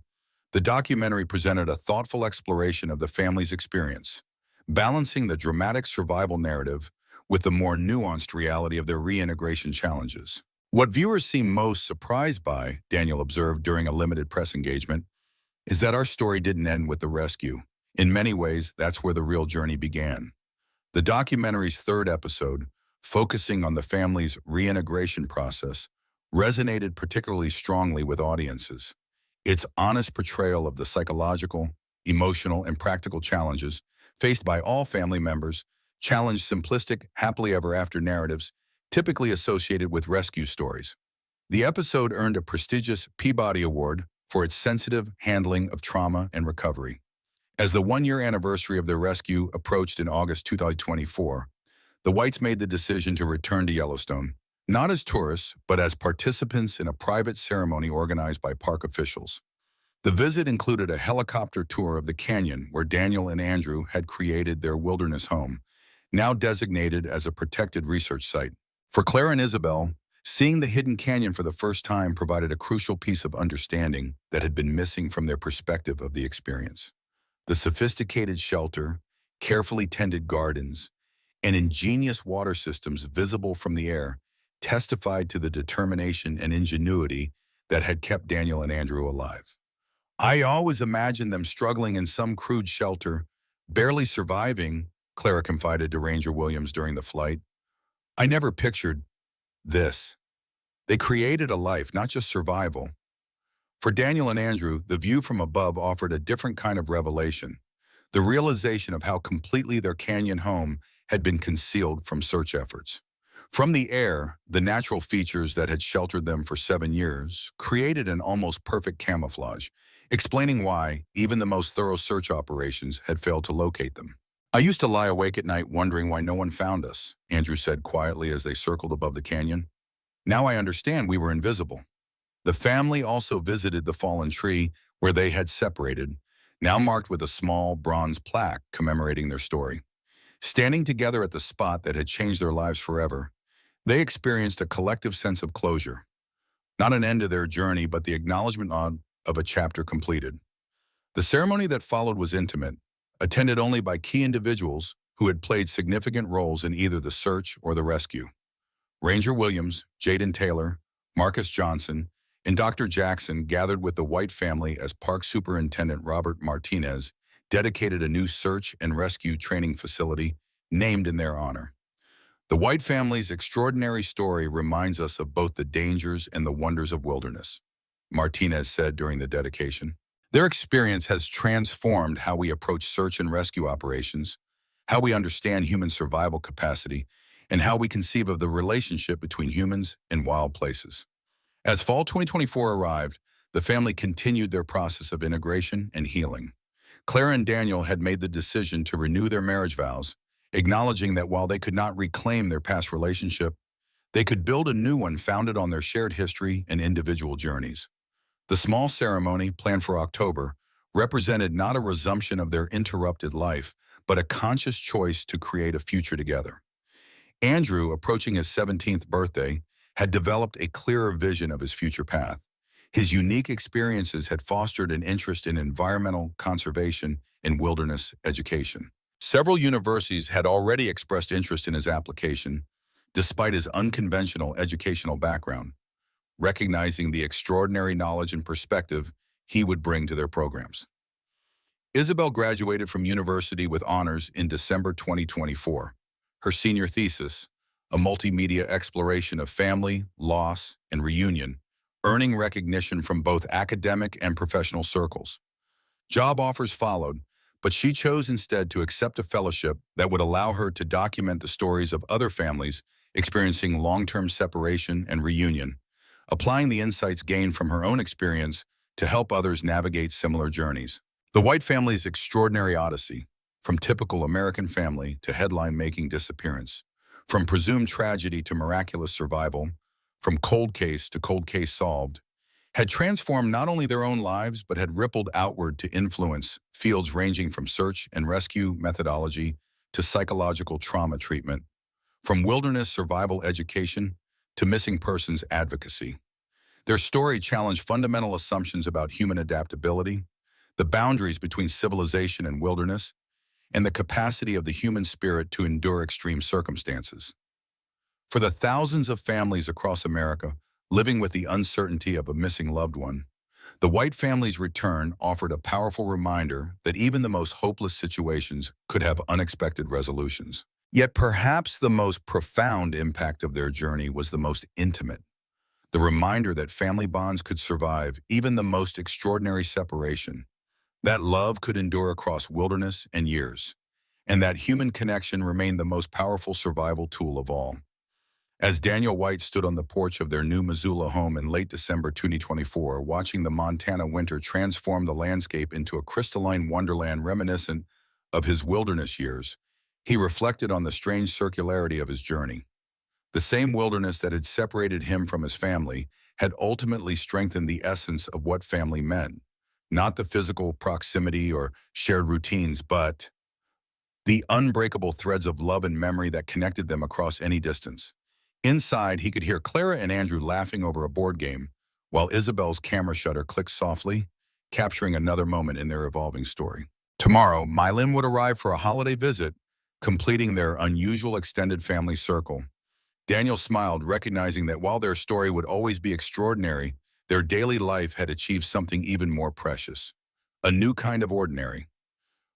the documentary presented a thoughtful exploration of the family's experience, balancing the dramatic survival narrative with the more nuanced reality of their reintegration challenges. What viewers seem most surprised by, Daniel observed during a limited press engagement, is that our story didn't end with the rescue. In many ways, that's where the real journey began. The documentary's third episode, focusing on the family's reintegration process, resonated particularly strongly with audiences. Its honest portrayal of the psychological, emotional, and practical challenges faced by all family members challenged simplistic, happily ever after narratives typically associated with rescue stories. The episode earned a prestigious Peabody Award for its sensitive handling of trauma and recovery. As the one-year anniversary of their rescue approached in August 2024, the Whites made the decision to return to Yellowstone, not as tourists, but as participants in a private ceremony organized by park officials. The visit included a helicopter tour of the canyon where Daniel and Andrew had created their wilderness home, now designated as a protected research site. For Claire and Isabel, seeing the hidden canyon for the first time provided a crucial piece of understanding that had been missing from their perspective of the experience. The sophisticated shelter, carefully tended gardens, and ingenious water systems visible from the air testified to the determination and ingenuity that had kept Daniel and Andrew alive. I always imagined them struggling in some crude shelter, barely surviving, Clara confided to Ranger Williams during the flight. I never pictured this. They created a life, not just survival. For Daniel and Andrew, the view from above offered a different kind of revelation, the realization of how completely their canyon home had been concealed from search efforts. From the air, the natural features that had sheltered them for 7 years created an almost perfect camouflage, explaining why even the most thorough search operations had failed to locate them. I used to lie awake at night wondering why no one found us, Andrew said quietly as they circled above the canyon. Now I understand we were invisible. The family also visited the fallen tree where they had separated, now marked with a small bronze plaque commemorating their story. Standing together at the spot that had changed their lives forever, they experienced a collective sense of closure. Not an end to their journey, but the acknowledgement of a chapter completed. The ceremony that followed was intimate, attended only by key individuals who had played significant roles in either the search or the rescue. Ranger Williams, Jaden Taylor, Marcus Johnson, and Dr. Jackson gathered with the White family as Park Superintendent Robert Martinez dedicated a new search and rescue training facility named in their honor. The White family's extraordinary story reminds us of both the dangers and the wonders of wilderness, Martinez said during the dedication. Their experience has transformed how we approach search and rescue operations, how we understand human survival capacity, and how we conceive of the relationship between humans and wild places. As fall 2024 arrived, the family continued their process of integration and healing. Clara and Daniel had made the decision to renew their marriage vows, acknowledging that while they could not reclaim their past relationship, they could build a new one founded on their shared history and individual journeys. The small ceremony, planned for October, represented not a resumption of their interrupted life, but a conscious choice to create a future together. Andrew, approaching his 17th birthday, had developed a clearer vision of his future path. His unique experiences had fostered an interest in environmental conservation and wilderness education. Several universities had already expressed interest in his application, despite his unconventional educational background, recognizing the extraordinary knowledge and perspective he would bring to their programs. Isabel graduated from university with honors in December 2024. Her senior thesis, a multimedia exploration of family, loss, and reunion, earning recognition from both academic and professional circles. Job offers followed, but she chose instead to accept a fellowship that would allow her to document the stories of other families experiencing long-term separation and reunion, applying the insights gained from her own experience to help others navigate similar journeys. The White family's extraordinary odyssey, from typical American family to headline-making disappearance, from presumed tragedy to miraculous survival, from cold case to cold case solved, had transformed not only their own lives, but had rippled outward to influence fields ranging from search and rescue methodology to psychological trauma treatment, from wilderness survival education to missing persons advocacy. Their story challenged fundamental assumptions about human adaptability, the boundaries between civilization and wilderness, and the capacity of the human spirit to endure extreme circumstances. For the thousands of families across America living with the uncertainty of a missing loved one, the White family's return offered a powerful reminder that even the most hopeless situations could have unexpected resolutions. Yet perhaps the most profound impact of their journey was the most intimate. The reminder that family bonds could survive even the most extraordinary separation, that love could endure across wilderness and years, and that human connection remained the most powerful survival tool of all. As Daniel White stood on the porch of their new Missoula home in late December 2024, watching the Montana winter transform the landscape into a crystalline wonderland reminiscent of his wilderness years, he reflected on the strange circularity of his journey. The same wilderness that had separated him from his family had ultimately strengthened the essence of what family meant, not the physical proximity or shared routines, but the unbreakable threads of love and memory that connected them across any distance. Inside, he could hear Clara and Andrew laughing over a board game, while Isabel's camera shutter clicked softly, capturing another moment in their evolving story. Tomorrow, Mylin would arrive for a holiday visit, completing their unusual extended family circle. Daniel smiled, recognizing that while their story would always be extraordinary, their daily life had achieved something even more precious, a new kind of ordinary.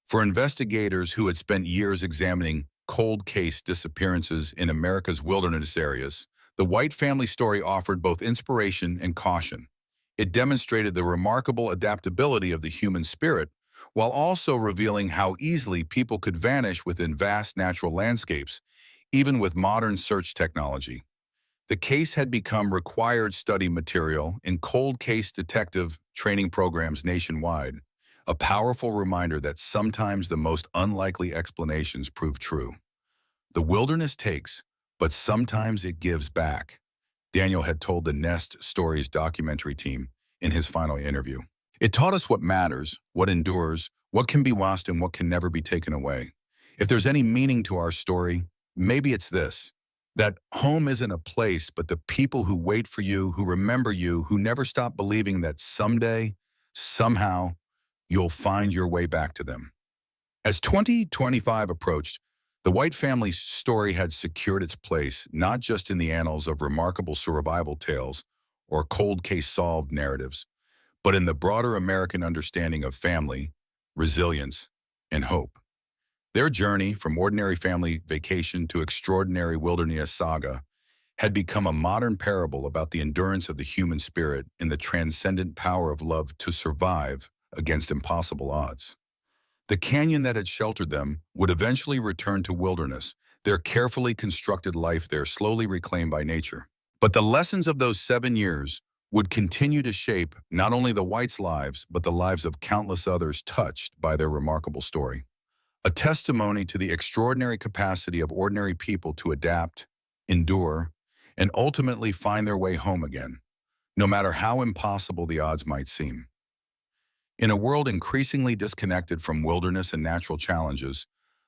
For investigators who had spent years examining cold case disappearances in America's wilderness areas, the White family story offered both inspiration and caution. It demonstrated the remarkable adaptability of the human spirit, while also revealing how easily people could vanish within vast natural landscapes, even with modern search technology. The case had become required study material in cold case detective training programs nationwide, a powerful reminder that sometimes the most unlikely explanations prove true. The wilderness takes, but sometimes it gives back, Daniel had told the Nest Stories documentary team in his final interview. It taught us what matters, what endures, what can be lost, and what can never be taken away. If there's any meaning to our story, maybe it's this: that home isn't a place, but the people who wait for you, who remember you, who never stop believing that someday, somehow, you'll find your way back to them. As 2025 approached, the White family's story had secured its place not just in the annals of remarkable survival tales or cold case solved narratives, but in the broader American understanding of family, resilience, and hope. Their journey from ordinary family vacation to extraordinary wilderness saga had become a modern parable about the endurance of the human spirit and the transcendent power of love to survive against impossible odds. The canyon that had sheltered them would eventually return to wilderness, their carefully constructed life there slowly reclaimed by nature. But the lessons of those 7 years would continue to shape not only the Whites' lives, but the lives of countless others touched by their remarkable story. A testimony to the extraordinary capacity of ordinary people to adapt, endure, and ultimately find their way home again, no matter how impossible the odds might seem. In a world increasingly disconnected from wilderness and natural challenges,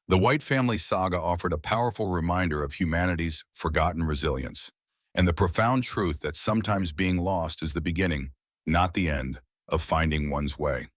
the White family saga offered a powerful reminder of humanity's forgotten resilience and the profound truth that sometimes being lost is the beginning, not the end, of finding one's way.